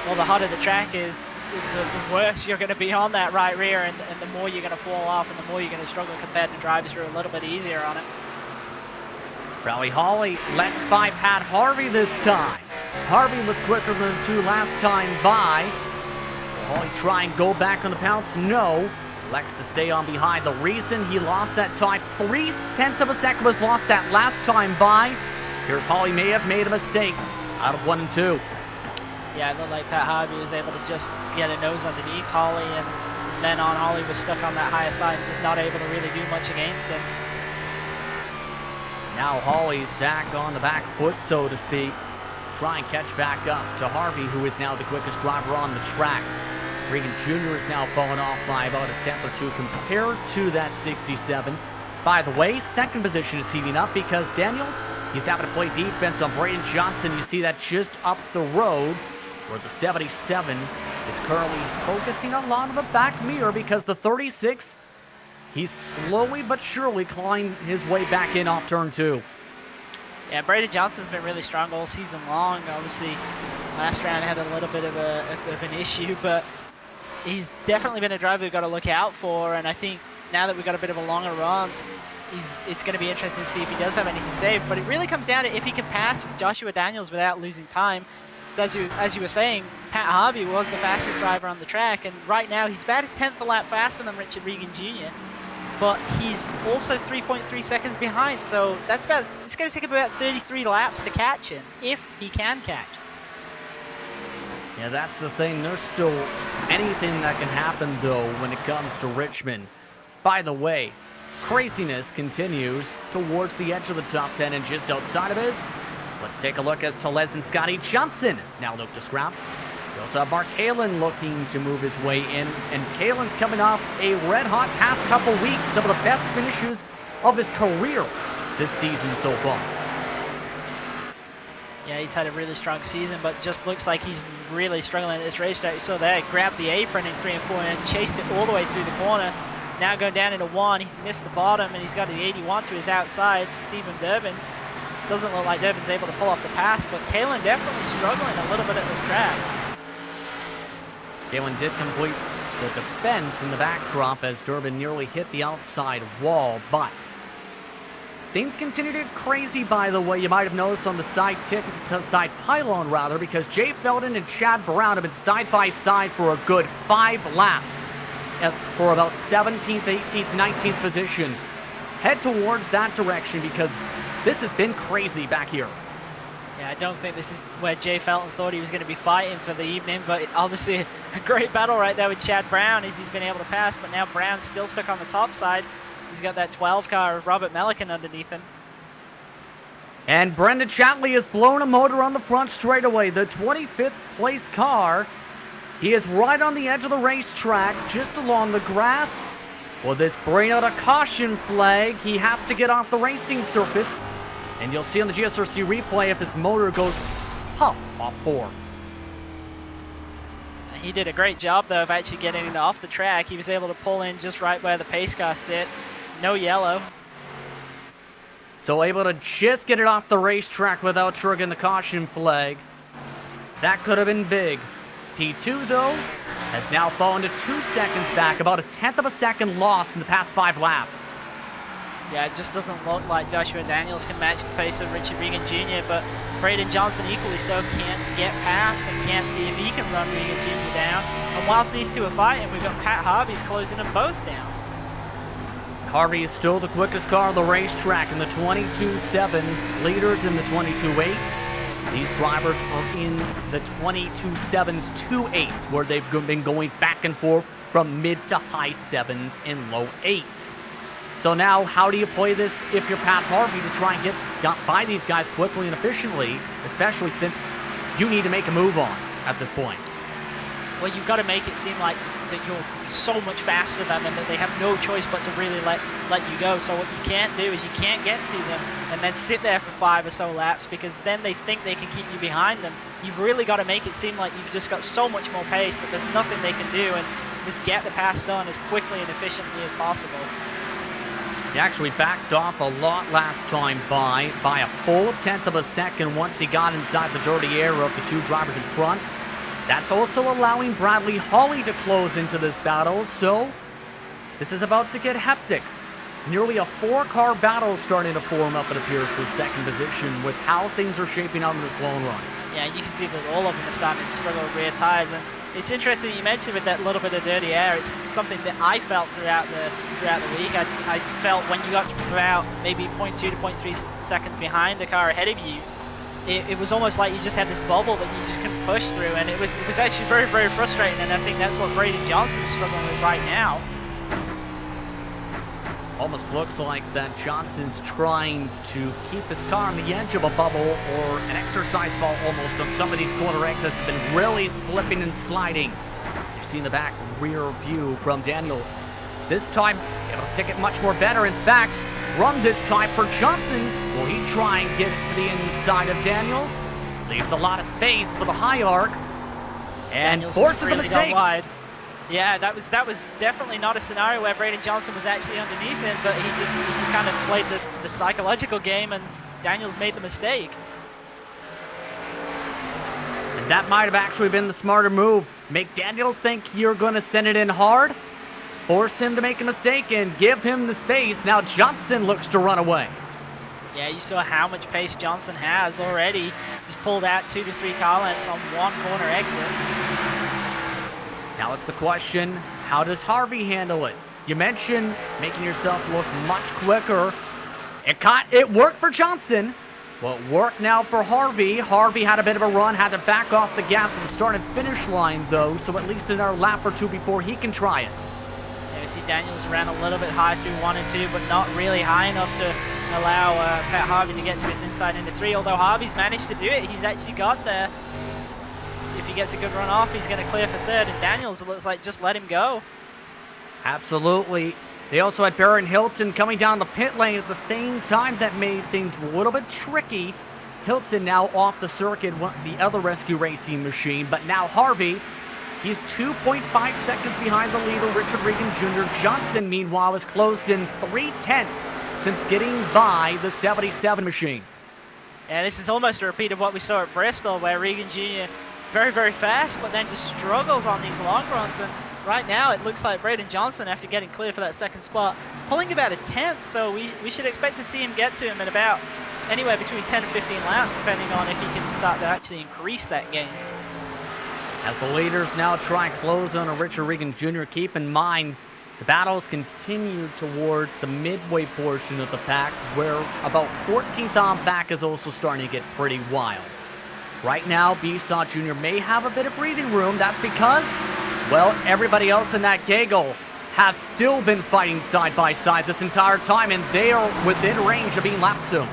well, the hotter the track is, the worse you're going to be on that right rear, and the more you're going to fall off and the more you're going to struggle compared to drivers who are a little bit easier on it. Bradley Holly lets by Pat Harvey this time. Harvey was quicker than the 2 last time by. Will Holly try and go back on the pounce? No. Elects to stay on behind. The reason he lost that time, 3/10 of a second was lost that last time by. Here's Holly may have made a mistake out of 1 and 2. Yeah, it looked like Pat Harvey was able to just get a nose underneath Holly, and then on Holly was stuck on that higher side and just not able to really do much against him. Now Holly's back on the back foot, so to speak. Try and catch back up to Harvey, who is now the quickest driver on the track. Regan Jr. is now fallen off by about a tenth or 2 compared to that 67. By the way, second position is heating up because Daniels, he's having to play defense on Braden Johnson. You see that just up the road, where the 77 is currently focusing a lot on the back mirror because the 36, he's slowly but surely climbing his way back in off turn 2. Yeah, Braden Johnson's been really strong all season long. Obviously, last round had a little bit of an issue, but he's definitely been a driver we've got to look out for. And I think now that we've got a bit of a longer run, it's going to be interesting to see if he does have anything saved. But it really comes down to if he can pass Joshua Daniels without losing time. So as you were saying, Pat Harvey was the fastest driver on the track, and right now he's about a tenth a lap faster than Richard Regan Jr. But he's also 3.3 seconds behind, so it's going to take about 33 laps to catch him, if he can catch him. Yeah, that's the thing. There's still anything that can happen, though, when it comes to Richmond. By the way, craziness continues towards the edge of the top 10 and just outside of it. Let's take a look as Tellez and Scotty Johnson now look to scrap. We also have Mark Kalin looking to move his way in, and Kalin's coming off a red-hot past couple weeks, some of the best finishes of his career this season so far. Yeah, he's had a really strong season, but just looks like he's really struggling at this racetrack. So there, grabbed the apron in 3 and 4 and chased it all the way through the corner. Now going down into 1, he's missed the bottom, and he's got the 81 to his outside. Stephen Durbin. Doesn't look like Durbin's able to pull off the pass, but Kalin definitely struggling a little bit at this track. Kalin did complete the defense in the backdrop as Durbin nearly hit the outside wall, but things continue to get crazy, by the way. You might have noticed on the side pylon, rather, because Jay Felden and Chad Brown have been side by side for a good 5 laps for about 17th, 18th, 19th position. Head towards that direction because this has been crazy back here. Yeah, I don't think this is where Jay Felton thought he was going to be fighting for the evening, but obviously a great battle right there with Chad Brown as he's been able to pass, but now Brown's still stuck on the top side. He's got that 12 car of Robert Melican underneath him. And Brendan Chatley has blown a motor on the front straightaway. The 25th place car. He is right on the edge of the racetrack, just along the grass. Will this bring out a caution flag? He has to get off the racing surface. And you'll see on the GSRC replay if his motor goes puff off 4. He did a great job, though, of actually getting it off the track. He was able to pull in just right where the pace car sits. No yellow. So able to just get it off the racetrack without triggering the caution flag. That could have been big. P2, though, has now fallen to 2 seconds back, about a 1/10 of a second loss in the past 5 laps. Yeah, it just doesn't look like Joshua Daniels can match the pace of Richard Regan Jr., but Braden Johnson equally so can't get past and can't see if he can run Regan Jr. down. And whilst these two are fighting, we've got Pat Harvey's closing them both down. Harvey is still the quickest car on the racetrack in the 22.7s, leaders in the 22.8s. These drivers are in the 22.7s, 2.8s, where they've been going back and forth from mid to high 7s and low 8s. So now, how do you play this if you're Pat Harvey to try and get by these guys quickly and efficiently, especially since you need to make a move on at this point? Well, you've got to make it seem like that you're so much faster than them that they have no choice but to really let you go. So what you can't do is you can't get to them and then sit there for 5 or so laps, because then they think they can keep you behind them. You've really got to make it seem like you've just got so much more pace that there's nothing they can do, and just get the pass done as quickly and efficiently as possible. He actually backed off a lot last time by a full 1/10 of a second once he got inside the dirty air of the 2 drivers in front. That's also allowing Bradley Hawley to close into this battle, so this is about to get hectic. Nearly a 4-car battle starting to form up, it appears, for second position with how things are shaping out in this long run. Yeah, you can see that all of them are starting to struggle with rear tires, and it's interesting that you mentioned with that little bit of dirty air. It's something that I felt throughout the week. I felt when you got about maybe 0.2 to 0.3 seconds behind the car ahead of you, it was almost like you just had this bubble that you just couldn't push through, and it was actually very, very frustrating, and I think that's what Braden Johnson's struggling with right now. Almost looks like that Johnson's trying to keep his car on the edge of a bubble or an exercise ball almost on some of these corner exits. Has been really slipping and sliding. You've seen the back rear view from Daniels. This time, it'll stick it much more better. In fact, run this time for Johnson. Will he try and get it to the inside of Daniels? Leaves a lot of space for the high arc. And Daniels forces really a mistake. wide. Yeah, that was definitely not a scenario where Braden Johnson was actually underneath him, but he just kind of played this psychological game, and Daniels made the mistake. And that might have actually been the smarter move. Make Daniels think you're going to send it in hard, force him to make a mistake, and give him the space. Now Johnson looks to run away. Yeah, you saw how much pace Johnson has already. Just pulled out 2 to 3 car lengths on 1 corner exit. Now it's the question, how does Harvey handle it? You mentioned making yourself look much quicker. It worked for Johnson, Well, it worked now for Harvey. Harvey had a bit of a run, had to back off the gas at the start and finish line, though, so at least another lap or two before he can try it. Yeah, we see Daniels ran a little bit high through 1 and 2, but not really high enough to allow Pat Harvey to get to his inside into 3, although Harvey's managed to do it. He's actually got there. If he gets a good run off, he's going to clear for 3rd, and Daniels, it looks like, just let him go. Absolutely. They also had Baron Hilton coming down the pit lane at the same time. That made things a little bit tricky. Hilton now off the circuit, the other rescue racing machine, but now Harvey, he's 2.5 seconds behind the leader, Richard Regan Jr. Johnson, meanwhile, has closed in 3/10 since getting by the 77 machine. Yeah, this is almost a repeat of what we saw at Bristol, where Regan Jr. very, very fast, but then just struggles on these long runs. And right now, it looks like Braden Johnson, after getting clear for that 2nd spot, is pulling about a 10th, so we should expect to see him get to him at about anywhere between 10 and 15 laps, depending on if he can start to actually increase that gain. As the leaders now try and close on a Richard Regan Jr., keep in mind the battles continue towards the midway portion of the pack, where about 14th on back is also starting to get pretty wild. Right now, Besaw Jr. may have a bit of breathing room. That's because, well, everybody else in that gaggle have still been fighting side by side this entire time, and they are within range of being lapped soon.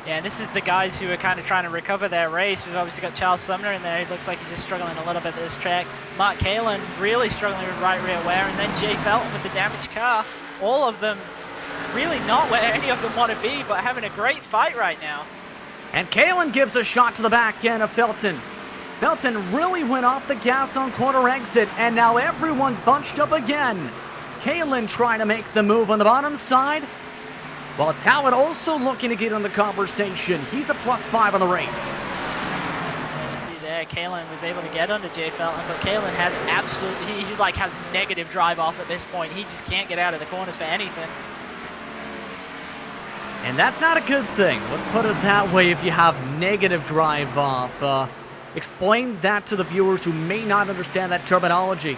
Yeah, and this is the guys who are kind of trying to recover their race. We've obviously got Charles Sumner in there. He looks like he's just struggling a little bit at this track. Mark Kalin really struggling with right rear wear, and then Jay Felton with the damaged car. All of them really not where any of them want to be, but having a great fight right now. And Kalin gives a shot to the back end of Felton. Felton really went off the gas on corner exit, and now everyone's bunched up again. Kalin trying to make the move on the bottom side, while Talbot also looking to get on the conversation. He's a +5 on the race. You see there, Kalin was able to get under Jay Felton, but Kalin has absolutely, he has negative drive off at this point. He just can't get out of the corners for anything. And that's not a good thing. Let's put it that way if you have negative drive off. Explain that to the viewers who may not understand that terminology.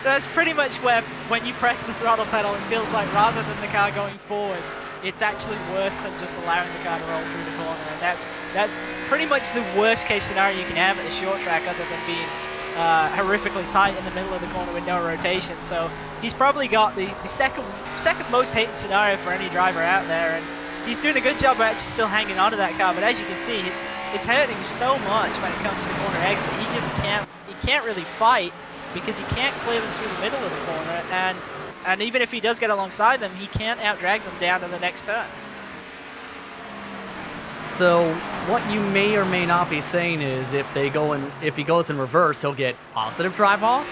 That's pretty much where, when you press the throttle pedal, it feels like rather than the car going forwards, it's actually worse than just allowing the car to roll through the corner. And that's pretty much the worst case scenario you can have at a short track, other than being horrifically tight in the middle of the corner with no rotation. So he's probably got the second most hated scenario for any driver out there, and he's doing a good job of actually still hanging on to that car. But as you can see, it's hurting so much when it comes to corner exit. He can't really fight, because he can't clear them through the middle of the corner, and even if he does get alongside them, he can't outdrag them down to the next turn. So what you may or may not be saying is, if he goes in reverse, he'll get positive drive off?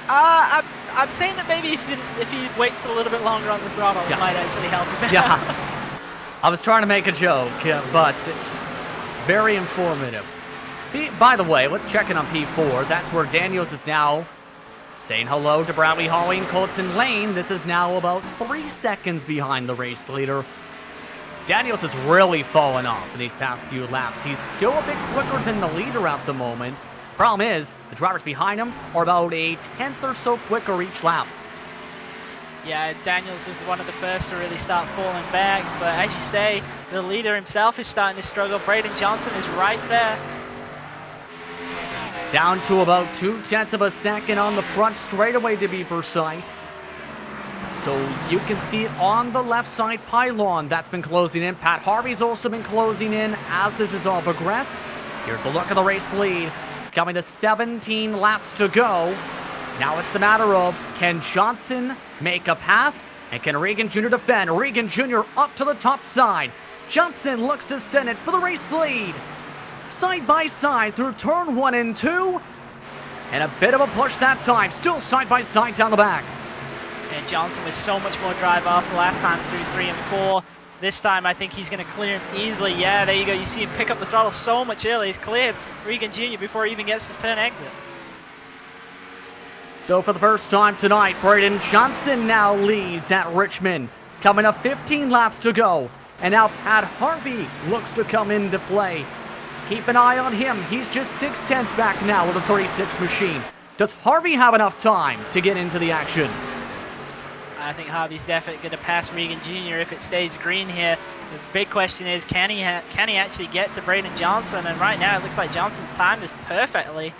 I'm saying that maybe if he waits a little bit longer on the throttle, it might actually help him. Yeah. I was trying to make a joke, but very informative. By the way, let's check in on P4. That's where Daniels is now saying hello to Bradley Hawley and Colton Lane. This is now about 3 seconds behind the race leader. Daniels has really fallen off in these past few laps. He's still a bit quicker than the leader at the moment. Problem is, the drivers behind him are about a 10th or so quicker each lap. Yeah, Daniels was one of the first to really start falling back, but as you say, the leader himself is starting to struggle. Braden Johnson is right there. Down to about 0.2 of a second on the front straightaway, to be precise. So you can see it on the left side pylon. That's been closing in. Pat Harvey's also been closing in as this has all progressed. Here's the look of the race lead. Coming to 17 laps to go. Now it's the matter of, can Johnson make a pass? And can Regan Jr. defend? Regan Jr. up to the top side. Johnson looks to send it for the race lead. Side by side through turn 1 and 2. And a bit of a push that time. Still side by side down the back. And Johnson with so much more drive off the last time through 3 and 4. This time I think he's going to clear him easily. Yeah, there you go. You see him pick up the throttle so much earlier. He's cleared Regan Jr. before he even gets to turn exit. So for the first time tonight, Braden Johnson now leads at Richmond. Coming up 15 laps to go. And now Pat Harvey looks to come into play. Keep an eye on him. He's just 0.6 back now with a 36 machine. Does Harvey have enough time to get into the action? I think Harvey's definitely going to pass Regan Jr. if it stays green here. The big question is, can he actually get to Braden Johnson? And right now, it looks like Johnson's timed this perfectly.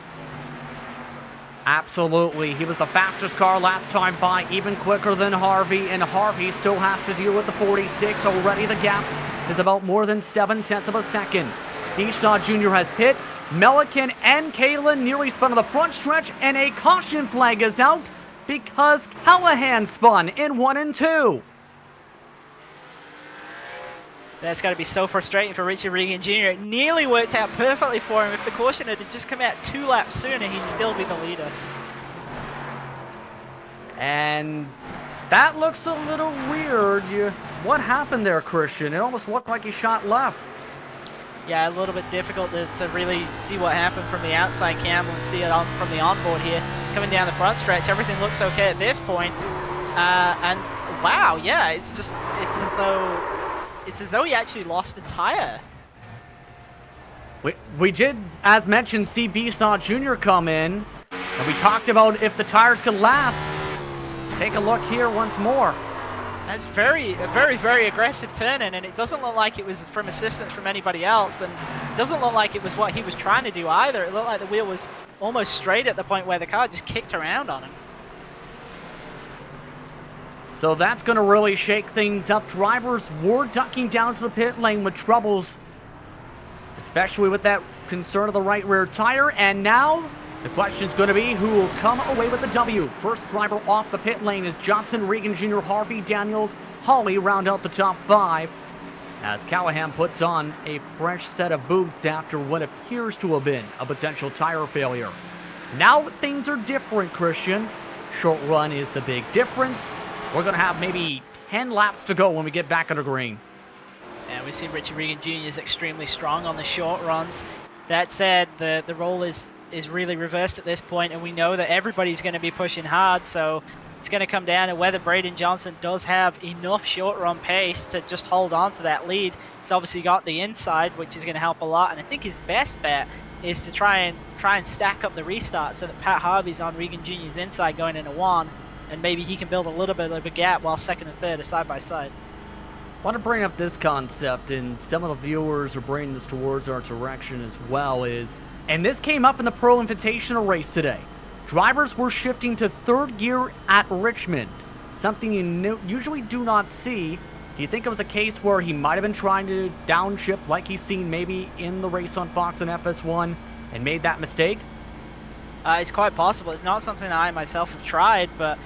Absolutely. He was the fastest car last time by, even quicker than Harvey, and Harvey still has to deal with the 46. Already the gap is about more than 7/10 of a second. Esau Jr. has pit. Melican and Kalen nearly spun on the front stretch, and a caution flag is out because Callahan spun in 1 and 2. That's got to be so frustrating for Richard Regan Jr. It nearly worked out perfectly for him. If the caution had just come out 2 laps sooner, he'd still be the leader. And that looks a little weird. What happened there, Christian? It almost looked like he shot left. Yeah, a little bit difficult to really see what happened from the outside cam and see it from the onboard here. Coming down the front stretch, everything looks okay at this point. And wow, yeah, it's as though he actually lost a tire. We did, as mentioned, see Esau Jr. come in, and we talked about if the tires could last. Let's take a look here once more. That's a very, very aggressive turn in, and it doesn't look like it was from assistance from anybody else, and it doesn't look like it was what he was trying to do either. It looked like the wheel was almost straight at the point where the car just kicked around on him. So that's going to really shake things up. Drivers were ducking down to the pit lane with troubles, especially with that concern of the right rear tire, and now the question is going to be who will come away with the W. First driver off the pit lane is Johnson, Regan Jr., Harvey, Daniels, Hawley round out the top 5 as Callahan puts on a fresh set of boots after what appears to have been a potential tire failure. Now things are different, Christian. Short run is the big difference. We're going to have maybe 10 laps to go when we get back on the green. Yeah, we see Richard Regan Jr. is extremely strong on the short runs. That said, the role is really reversed at this point, and we know that everybody's going to be pushing hard, so it's going to come down to whether Braden Johnson does have enough short run pace to just hold on to that lead. He's obviously got the inside, which is going to help a lot, and I think his best bet is to try and stack up the restart so that Pat Harvey's on Regan Jr.'s inside going into 1, and maybe he can build a little bit of a gap while second and third are side by side. I want to bring up this concept, and some of the viewers are bringing this towards our direction as well, and this came up in the Pro Invitational race today. Drivers were shifting to third gear at Richmond, something you usually do not see. Do you think it was a case where he might have been trying to downshift like he's seen maybe in the race on Fox and FS1 and made that mistake? It's quite possible. It's not something that I myself have tried, but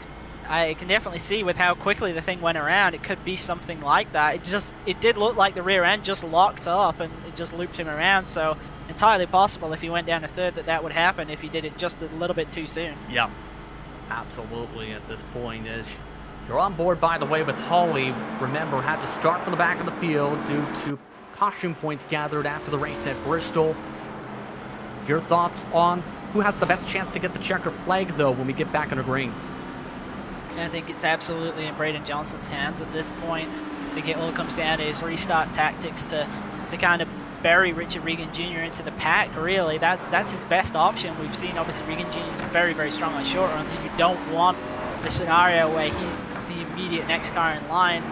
I can definitely see with how quickly the thing went around, it could be something like that. It did look like the rear end just locked up and it just looped him around, so entirely possible if he went down to third that would happen if he did it just a little bit too soon. Yeah, absolutely at this point. You're on board, by the way, with Hawley. Remember, had to start from the back of the field due to caution points gathered after the race at Bristol. Your thoughts on who has the best chance to get the checker flag, though, when we get back on the green? I think it's absolutely in Braden Johnson's hands at this point. I think it all comes down to his restart tactics to kind of bury Richard Regan Jr. into the pack, really. That's his best option. We've seen, obviously, Regan Jr. is very, very strong on short runs. You don't want a scenario where he's the immediate next car in line.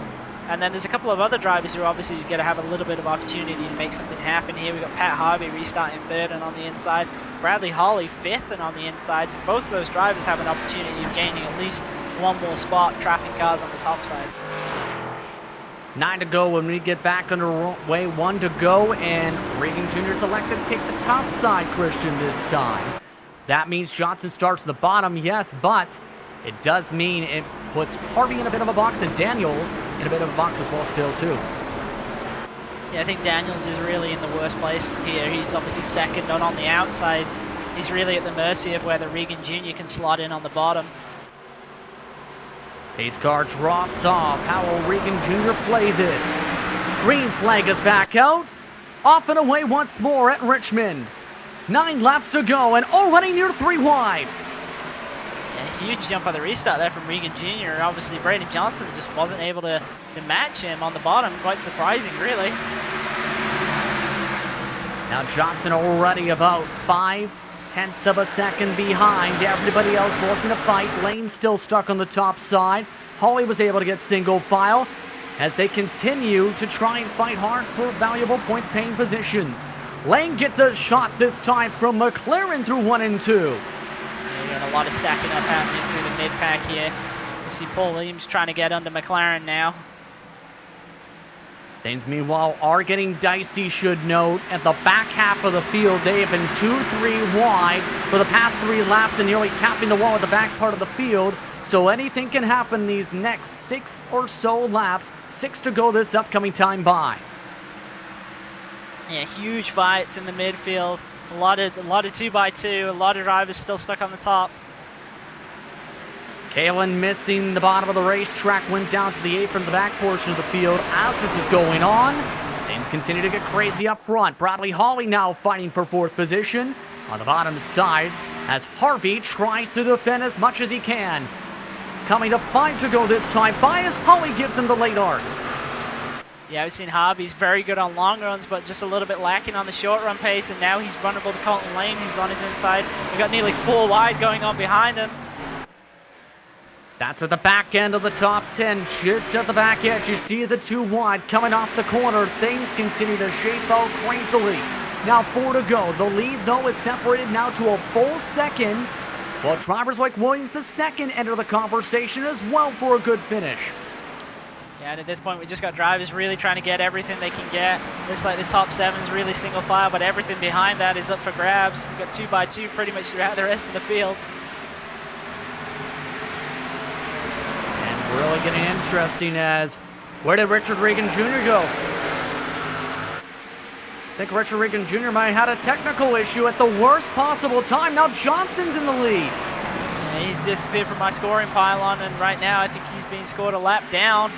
And then there's a couple of other drivers who are obviously going to have a little bit of opportunity to make something happen here. We've got Pat Harvey restarting third and on the inside. Bradley Hawley fifth and on the inside. So both of those drivers have an opportunity of gaining at least one more spot, trapping cars on the top side. 9 to go when we get back underway. 1 to go, and Regan Jr. selected to take the top side, Christian, this time. That means Johnson starts at the bottom, yes, but it does mean it puts Harvey in a bit of a box and Daniels in a bit of a box as well still, too. Yeah, I think Daniels is really in the worst place here. He's obviously second, and on the outside, he's really at the mercy of whether Regan Jr. can slot in on the bottom. Pace car drops off. How will Regan Jr. play this? Green flag is back out. Off and away once more at Richmond. 9 laps to go and already near 3 wide. A huge jump on the restart there from Regan Jr. Obviously, Braden Johnson just wasn't able to match him on the bottom. Quite surprising, really. Now Johnson already about 5/10 of a second behind. Everybody else looking to fight. Lane still stuck on the top side. Holly was able to get single file as they continue to try and fight hard for valuable points-paying positions. Lane gets a shot this time from McLaren through 1 and 2. Yeah, you got a lot of stacking up happening through the mid-pack here. You see Paul Williams trying to get under McLaren now. Things, meanwhile, are getting dicey, should note. At the back half of the field, they have been 2-3 wide for the past 3 laps and nearly tapping the wall at the back part of the field. So anything can happen these next 6 or so laps. 6 to go this upcoming time by. Yeah, huge fights in the midfield. A lot of 2x2. A lot of drivers still stuck on the top. Kalen missing the bottom of the racetrack, went down to the apron, the back portion of the field. As this is going on, things continue to get crazy up front. Bradley Hawley now fighting for 4th position on the bottom side as Harvey tries to defend as much as he can. Coming to 5 to go this time by as Hawley gives him the late arc. Yeah, we've seen Harvey's very good on long runs, but just a little bit lacking on the short run pace, and now he's vulnerable to Colton Lane, who's on his inside. We've got nearly 4 wide going on behind him. That's at the back end of the top 10, just at the back edge. You see the 2 wide coming off the corner. Things continue to shape out crazily. Now 4 to go. The lead, though, is separated now to a full second, while drivers like Williams II enter the conversation as well for a good finish. Yeah, and at this point, we just got drivers really trying to get everything they can get. Looks like the top 7's really single file, but everything behind that is up for grabs. We've got 2x2 pretty much throughout the rest of the field. Really getting interesting as where did Richard Regan Jr. go? I think Richard Regan Jr. might have had a technical issue at the worst possible time. Now Johnson's in the lead. Yeah, he's disappeared from my scoring pylon, and right now I think he's being scored a lap down.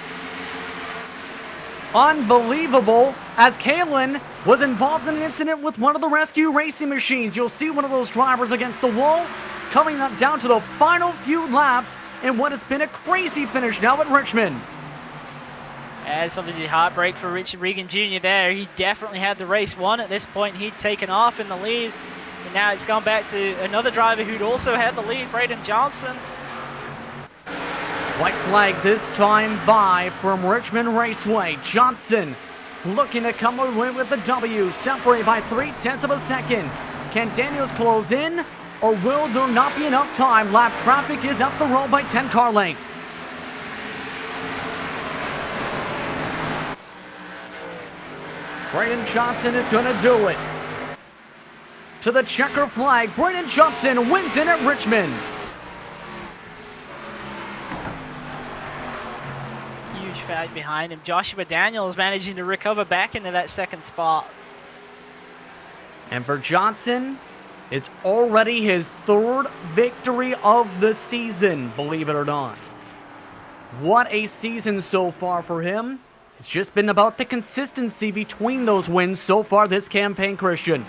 Unbelievable, as Kalen was involved in an incident with one of the rescue racing machines. You'll see one of those drivers against the wall coming up down to the final few laps in what has been a crazy finish now at Richmond. Yeah, it's obviously heartbreak for Richard Regan Jr. there. He definitely had the race won at this point. He'd taken off in the lead, and now it's gone back to another driver who'd also had the lead, Braden Johnson. White flag this time by from Richmond Raceway. Johnson looking to come away with the W, separated by 0.3 of a second. Can Daniels close in, or will there not be enough time? Lap traffic is up the road by 10 car lengths. Braden Johnson is going to do it. To the checker flag, Braden Johnson wins in at Richmond. Huge fight behind him. Joshua Daniels managing to recover back into that 2nd spot. And for Johnson, it's already his 3rd victory of the season, believe it or not. What a season so far for him. It's just been about the consistency between those wins so far this campaign, Christian.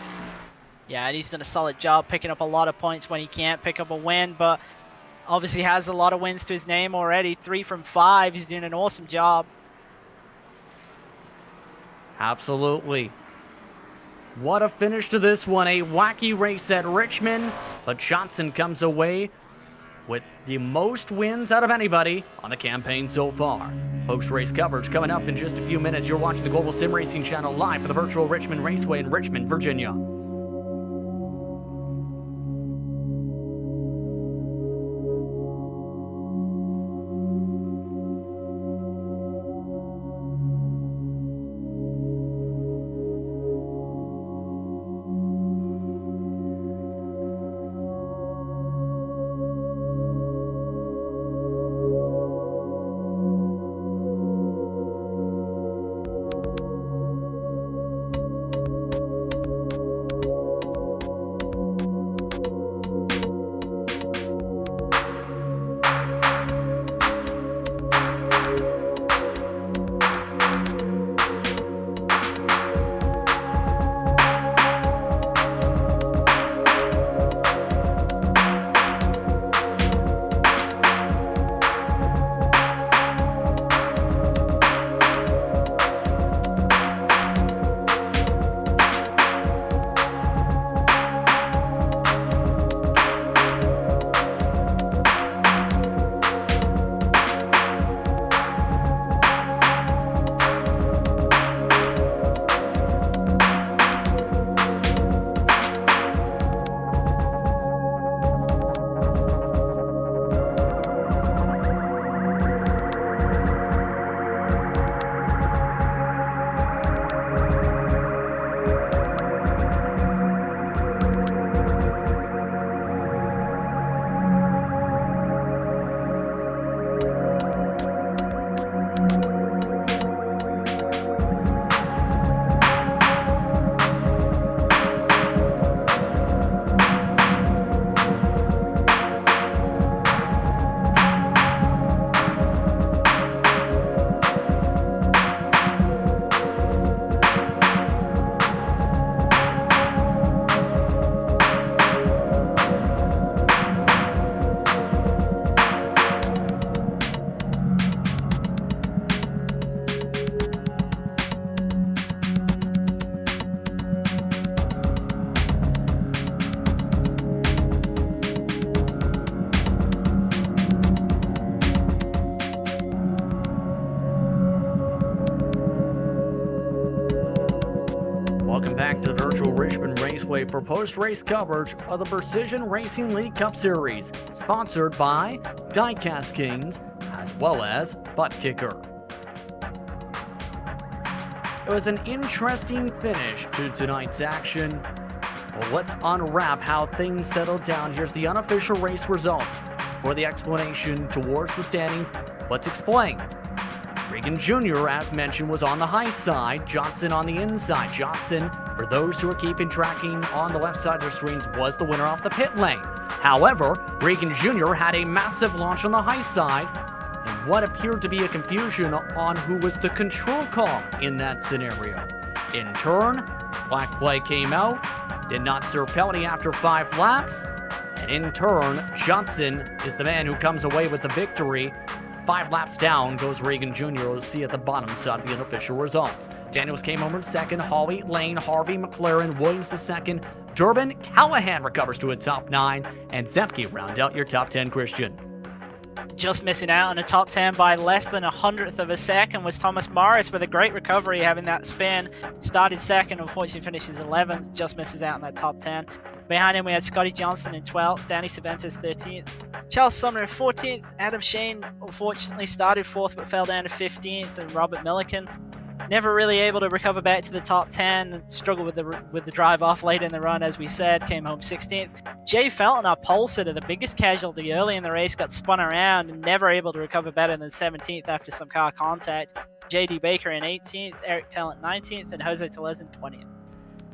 Yeah, and he's done a solid job picking up a lot of points when he can't pick up a win, but obviously has a lot of wins to his name already. 3 from 5. He's doing an awesome job. Absolutely. What a finish to this one. A wacky race at Richmond, but Johnson comes away with the most wins out of anybody on the campaign so far. Post-race coverage coming up in just a few minutes. You're watching the Global SimRacing Channel live for the virtual Richmond Raceway in Richmond, Virginia. back to the virtual Richmond Raceway for post-race coverage of the Precision Racing League Cup Series, sponsored by Diecast Kings, as well as ButtKicker. It was an interesting finish to tonight's action. Well, let's unwrap how things settled down. Here's the unofficial race results. For the explanation towards the standings, let's explain. Regan Jr., as mentioned, was on the high side, Johnson on the inside. Johnson, for those who are keeping tracking on the left side of their screens, was the winner off the pit lane. However, Regan Jr. had a massive launch on the high side, and what appeared to be a confusion on who was the control call in that scenario. In turn, black flag came out, did not serve penalty after 5 laps, and in turn, Johnson is the man who comes away with the victory. 5 laps down goes Regan Jr. You'll see at the bottom side of the unofficial results. Daniels came home in second, Hawley, Lane, Harvey, McLaren, Williams the second, Durbin, Callahan recovers to a top 9, and Zemke round out your top 10, Christian. Just missing out on the top 10 by less than 1/100th of a second was Thomas Morris with a great recovery, having that spin. Started second, unfortunately finishes 11th, just misses out on that top 10. Behind him we had Scotty Johnson in 12th, Danny Cervantes 13th, Charles Sumner in 14th, Adam Shane unfortunately started 4th but fell down to 15th, and Robert Milliken never really able to recover back to the top 10, struggled with the drive off late in the run, as we said, came home 16th. Jay Felton, our pole sitter, the biggest casualty early in the race, got spun around and never able to recover better than 17th after some car contact. JD Baker in 18th, Eric Talent 19th, and Jose Telez in 20th.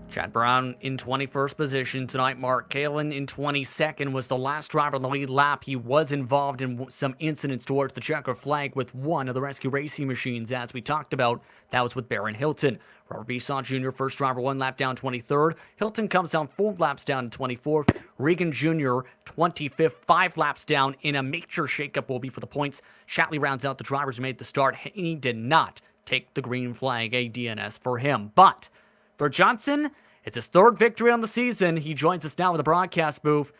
Chad Brown in 21st position tonight. Mark Kalin in 22nd was the last driver on the lead lap. He was involved in some incidents towards the checker flag with one of the rescue racing machines, as we talked about. That was with Baron Hilton. Robert Bisson Jr., first driver, 1 lap down, 23rd. Hilton comes down 4 laps down, 24th. Regan Jr., 25th, 5 laps down in a major shakeup will be for the points. Shatley rounds out the drivers who made the start. He did not take the green flag, a DNS for him. But for Johnson, it's his 3rd victory on the season. He joins us now with the broadcast booth.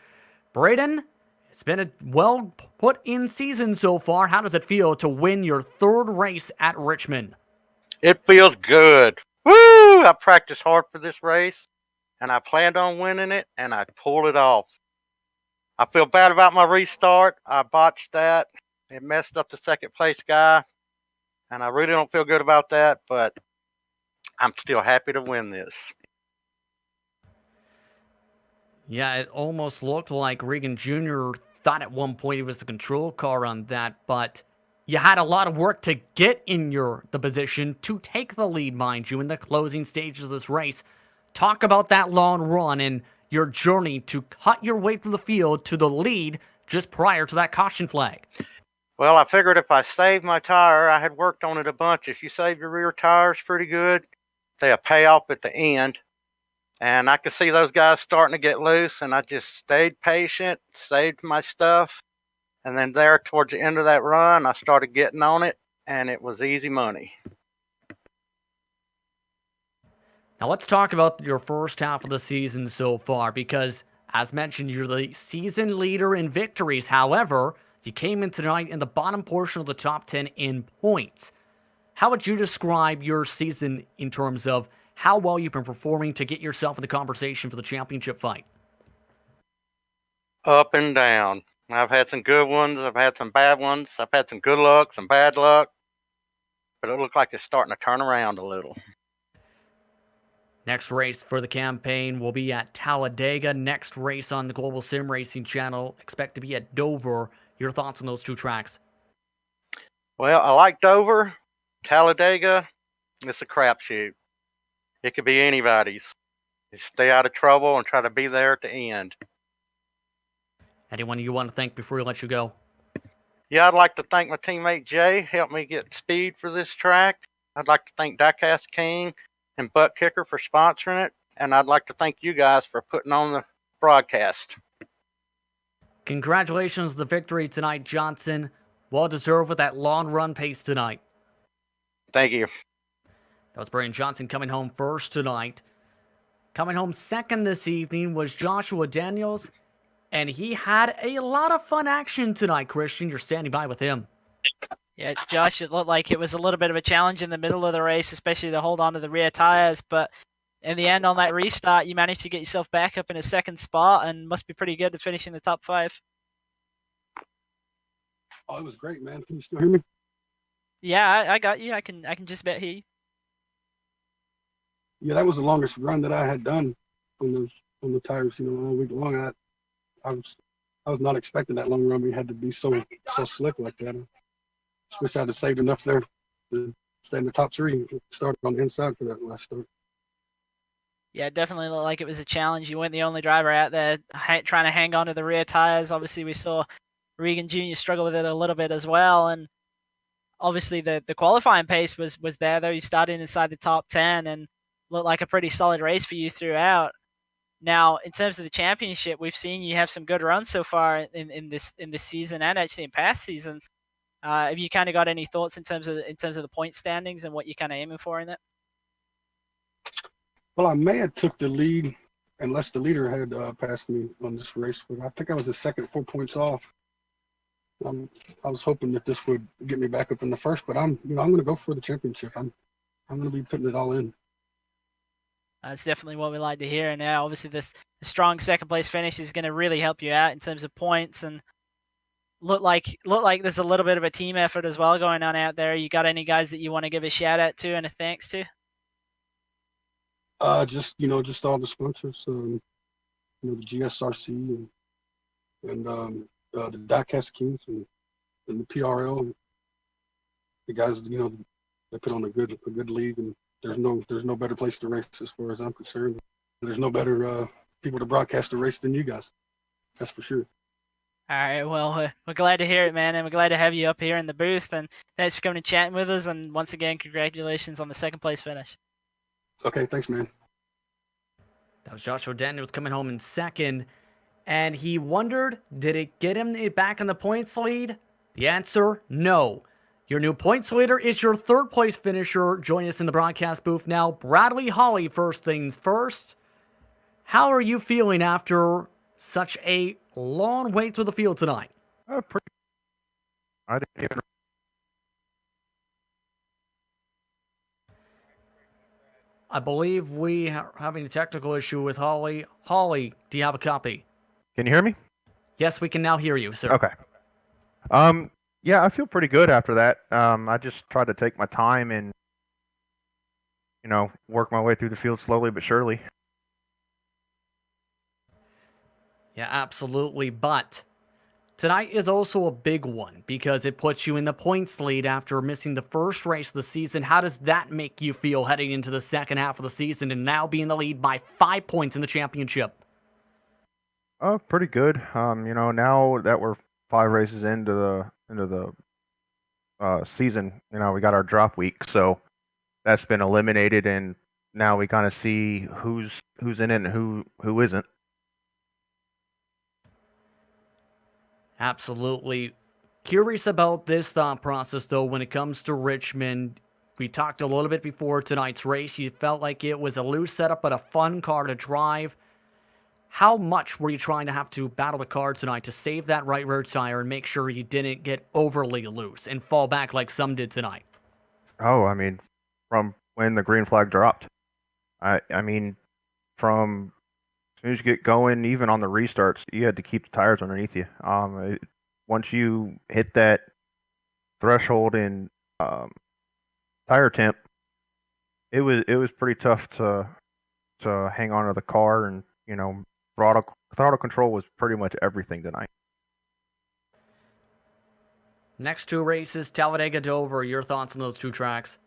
Braden, it's been a well put in season so far. How does it feel to win your 3rd race at Richmond? It feels good. Woo! I practiced hard for this race, and I planned on winning it, and I pulled it off. I feel bad about my restart. I botched that. It messed up the 2nd place guy, and I really don't feel good about that, but I'm still happy to win this. Yeah, it almost looked like Regan Jr. thought at one point he was the control car on that, but you had a lot of work to get in the position to take the lead, mind you, in the closing stages of this race. Talk about that long run and your journey to cut your way through the field to the lead just prior to that caution flag. Well, I figured if I saved my tire, I had worked on it a bunch. If you save your rear tires pretty good, they'll pay off at the end. And I could see those guys starting to get loose, and I just stayed patient, saved my stuff. And then there towards the end of that run, I started getting on it, and it was easy money. Now let's talk about your first half of the season so far, because as mentioned, you're the season leader in victories. However, you came in tonight in the bottom portion of the top 10 in points. How would you describe your season in terms of how well you've been performing to get yourself in the conversation for the championship fight? Up and down. I've had some good ones. I've had some bad ones. I've had some good luck, some bad luck. But it looks like it's starting to turn around a little. Next race for the campaign will be at Talladega. Next race on the Global SimRacing Channel, expect to be at Dover. Your thoughts on those 2 tracks? Well, I like Dover. Talladega, it's a crapshoot. It could be anybody's. You stay out of trouble and try to be there at the end. Anyone you want to thank before we let you go? Yeah, I'd like to thank my teammate Jay, helped me get speed for this track. I'd like to thank Diecast King and ButtKicker for sponsoring it. And I'd like to thank you guys for putting on the broadcast. Congratulations on the victory tonight, Johnson. Well deserved with that long run pace tonight. Thank you. That was Brian Johnson coming home first tonight. Coming home second this evening was Joshua Daniels, and he had a lot of fun action tonight, Christian. You're standing by with him. Yeah, Josh, it looked like it was a little bit of a challenge in the middle of the race, especially to hold on to the rear tires, but in the end, on that restart, you managed to get yourself back up in a second spot, and must be pretty good to finish in the top 5. Oh, it was great, man. Can you still hear me? Yeah, I got you. I can just about hear you. Yeah, that was the longest run that I had done on the tires, all week long. I was not expecting that long run. We had to be so slick like that. Just wish I'd have saved enough there to stay in the top 3 and start on the inside for that last start. Yeah, it definitely looked like it was a challenge. You weren't the only driver out there trying to hang on to the rear tires. Obviously, we saw Regan Jr. struggle with it a little bit as well, and obviously the qualifying pace was there, though. You started inside the top 10 and looked like a pretty solid race for you throughout. Now, in terms of the championship, we've seen you have some good runs so far in this season and actually in past seasons. Have you kind of got any thoughts in terms of the point standings and what you're kind of aiming for in it? Well, I may have took the lead unless the leader had passed me on this race. But I think I was the second, 4 points off. I was hoping that this would get me back up in the first, but I'm going to go for the championship. I'm going to be putting it all in. That's definitely what we like to hear. And now, obviously, the strong second place finish is going to really help you out in terms of points, and look like there's a little bit of a team effort as well going on out there. You got any guys that you want to give a shout out to and a thanks to? Just all the sponsors, the GSRC and the Diecast Kings and the PRL. And the guys, they put on a good league, and there's no better place to race as far as I'm concerned. There's no better people to broadcast the race than you guys. That's for sure. All right, well, we're glad to hear it, man, and we're glad to have you up here in the booth. And thanks for coming and chatting with us. And once again, congratulations on the second place finish. Okay, thanks, man. That was Joshua Daniels coming home in second, and he wondered, did it get him back in the points lead? The answer, no. Your new points leader is your third place finisher. Join us in the broadcast booth now. Bradley Hawley, first things first. How are you feeling after such a long way through the field tonight? Pretty. I didn't even. I believe we are having a technical issue with Hawley. Hawley, do you have a copy? Can you hear me? Yes, we can now hear you, sir. Okay. Yeah, I feel pretty good after that. I just tried to take my time and, work my way through the field slowly but surely. Yeah, absolutely. But tonight is also a big one because it puts you in the points lead after missing the first race of the season. How does that make you feel heading into the second half of the season and now be in the lead by 5 points in the championship? Oh, pretty good. Now that we're 5 races into the season, we got our drop week, so that's been eliminated, and now we kind of see who's in it and who isn't. Absolutely. Curious about this thought process, though, when it comes to Richmond. We talked a little bit before tonight's race. You felt like it was a loose setup, but a fun car to drive. How much were you trying to have to battle the car tonight to save that right rear tire and make sure you didn't get overly loose and fall back like some did tonight? Oh, from when the green flag dropped. From as soon as you get going, even on the restarts, you had to keep the tires underneath you. Once you hit that threshold in tire temp, it was pretty tough to hang on to the car, and throttle control was pretty much everything tonight. Next 2 races, Talladega, Dover. Your thoughts on those 2 tracks?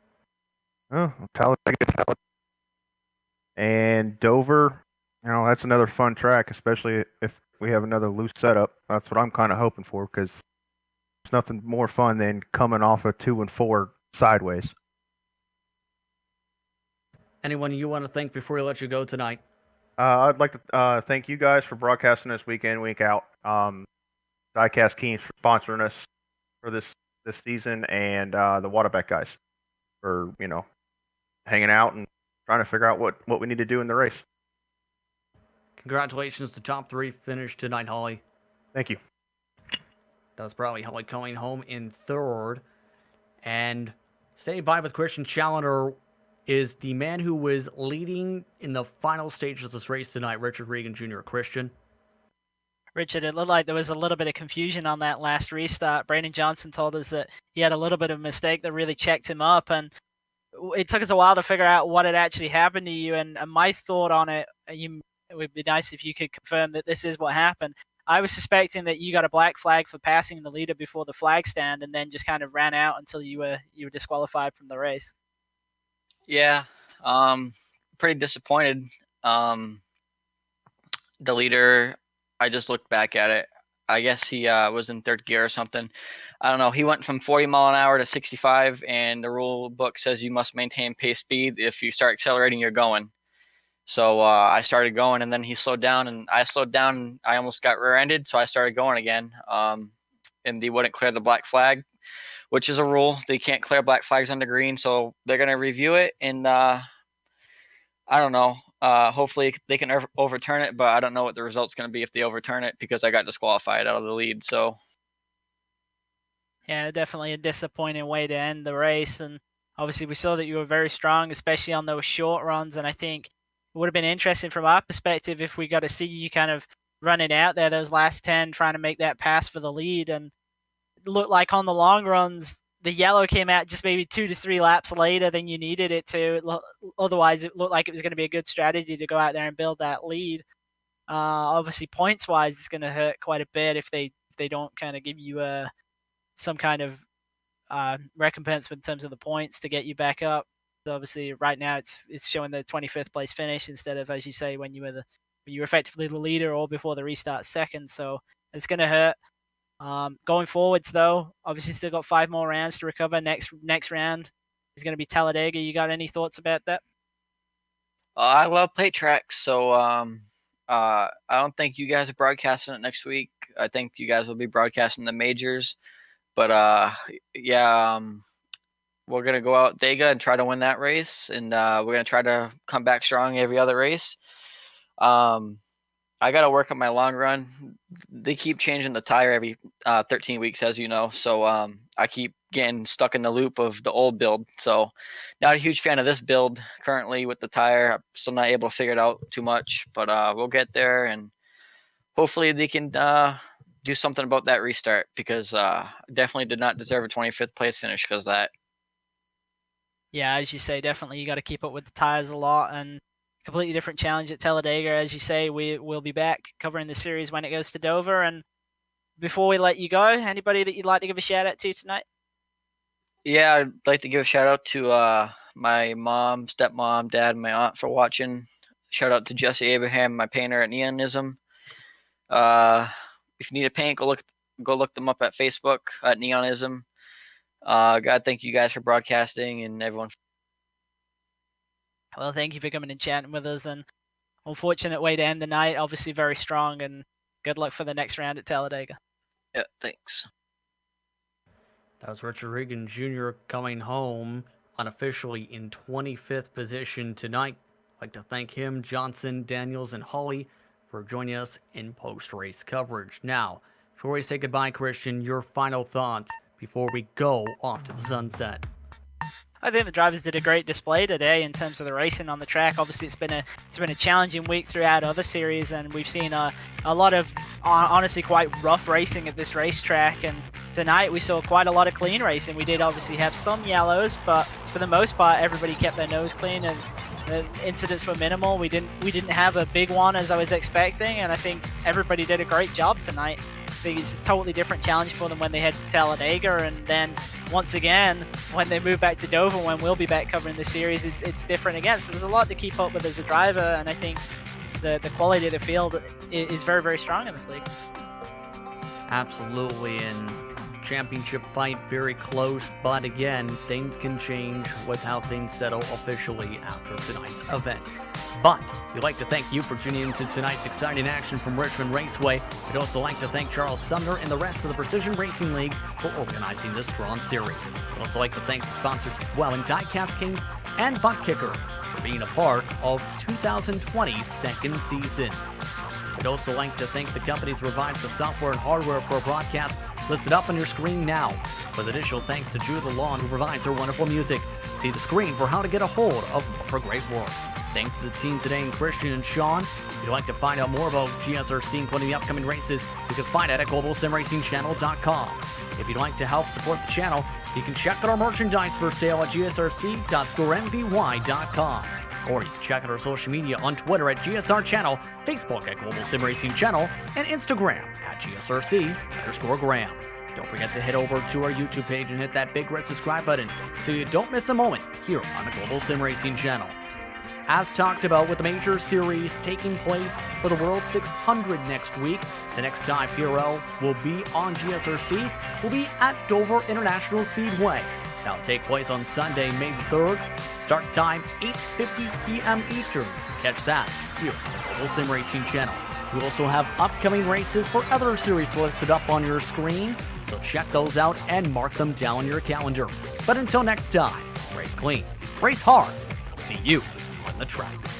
Oh, Talladega, and Dover. That's another fun track, especially if we have another loose setup. That's what I'm kind of hoping for, because there's nothing more fun than coming off a 2 and 4 sideways. Anyone you want to thank before we let you go tonight? I'd like to thank you guys for broadcasting us week in, week out. Diecast Kings for sponsoring us for this season, and the Waterbeck guys for hanging out and trying to figure out what we need to do in the race. Congratulations to top 3 finish tonight, Holly. Thank you. That was probably Holly coming home in third. And stay by with Christian Challenger is the man who was leading in the final stages of this race tonight, Richard Regan Jr. Christian. Richard, it looked like there was a little bit of confusion on that last restart. Brandon Johnson told us that he had a little bit of a mistake that really checked him up, and it took us a while to figure out what had actually happened to you. And my thought on it, it would be nice if you could confirm that this is what happened. I was suspecting that you got a black flag for passing the leader before the flag stand, and then just kind of ran out until you were disqualified from the race. Yeah, pretty disappointed. The leader, I just looked back at it. I guess he was in third gear or something. I don't know. He went from 40 mile an hour to 65, and the rule book says you must maintain pace speed. If you start accelerating, you're going. So I started going, and then he slowed down, and I slowed down. And I almost got rear-ended, so I started going again. And they wouldn't clear the black flag, which is a rule. They can't clear black flags on the green, so they're going to review it. And I don't know. Hopefully they can overturn it, but I don't know what the result's going to be if they overturn it because I got disqualified out of the lead. So yeah, definitely a disappointing way to end the race. And obviously we saw that you were very strong, especially on those short runs. And I think it would have been interesting from our perspective if we got to see you kind of running out there those last 10, trying to make that pass for the lead. And it looked like on the long runs, the yellow came out just maybe 2 to 3 laps later than you needed it to. Otherwise, it looked like it was going to be a good strategy to go out there and build that lead. Obviously, points-wise, it's going to hurt quite a bit if they don't kind of give you some kind of recompense in terms of the points to get you back up. So obviously, right now it's showing the 25th place finish instead of, as you say, when you were effectively the leader or before the restart second. So it's going to hurt. Going forwards, though, obviously still got 5 more rounds to recover. Next round is going to be Talladega. You got any thoughts about that? I love plate tracks, so I don't think you guys are broadcasting it next week. I think you guys will be broadcasting the majors. But yeah, we're going to go out Dega and try to win that race, and we're going to try to come back strong every other race. I got to work on my long run. They keep changing the tire every 13 weeks, as you know. So I keep getting stuck in the loop of the old build. So not a huge fan of this build currently with the tire. I'm still not able to figure it out too much, but we'll get there. And hopefully they can do something about that restart because definitely did not deserve a 25th place finish because of that. Yeah, as you say, definitely you got to keep up with the tires a lot, and completely different challenge at Talladega. As you say, we'll be back covering the series when it goes to Dover. And before we let you go, anybody that you'd like to give a shout out to tonight? Yeah, I'd like to give a shout out to my mom, stepmom, dad, and my aunt for watching. Shout out to Jesse Abraham, my painter at Neonism. If you need a paint, go look them up at Facebook at Neonism. God, thank you guys for broadcasting and everyone. Well, thank you for coming and chatting with us, and unfortunate way to end the night. Obviously very strong, and good luck for the next round at Talladega. Yeah, thanks. That was Richard Regan Jr. coming home unofficially in 25th position tonight. I'd like to thank him, Johnson, Daniels, and Hawley for joining us in post-race coverage. Now, before we say goodbye, Christian, your final thoughts before we go off to the sunset. I think the drivers did a great display today in terms of the racing on the track. Obviously, it's been a challenging week throughout other series, and we've seen a lot of honestly quite rough racing at this racetrack. And tonight we saw quite a lot of clean racing. We did obviously have some yellows, but for the most part, everybody kept their nose clean, and the incidents were minimal. We didn't have a big one as I was expecting, and I think everybody did a great job tonight. I think it's a totally different challenge for them when they head to Talladega, and then once again when they move back to Dover, when we'll be back covering the series, it's different again. So there's a lot to keep up with as a driver, and I think the quality of the field is very, very strong in this league. Absolutely, and championship fight very close, but again, things can change with how things settle officially after tonight's events. But we'd like to thank you for tuning in to tonight's exciting action from Richmond Raceway. We'd also like to thank Charles Sumner and the rest of the Precision Racing League for organizing this strong series. We'd also like to thank the sponsors as well in Diecast Kings and ButtKicker for being a part of 2020's second season. We'd also like to thank the companies who provides the software and hardware for our broadcast, listed up on your screen now. With additional thanks to Drew the Lawn, who provides our wonderful music. See the screen for how to get a hold of her great work. Thanks to the team today, and Christian and Sean. If you'd like to find out more about GSRC, including the upcoming races, you can find it at globalsimracingchannel.com. If you'd like to help support the channel, you can check out our merchandise for sale at gsrc.storenvy.com. Or you can check out our social media on Twitter at GSR Channel, Facebook at Global SimRacing Channel, and Instagram at GSRC_Graham. Don't forget to head over to our YouTube page and hit that big red subscribe button so you don't miss a moment here on the Global SimRacing Channel. As talked about with the major series taking place for the World 600 next week, the next time PRL will be on GSRC will be at Dover International Speedway. That'll take place on Sunday, May the 3rd. Start time 8:50 p.m. Eastern. Catch that here on the Global SimRacing Channel. We also have upcoming races for other series listed up on your screen, so check those out and mark them down on your calendar. But until next time, race clean, race hard. See you on the track.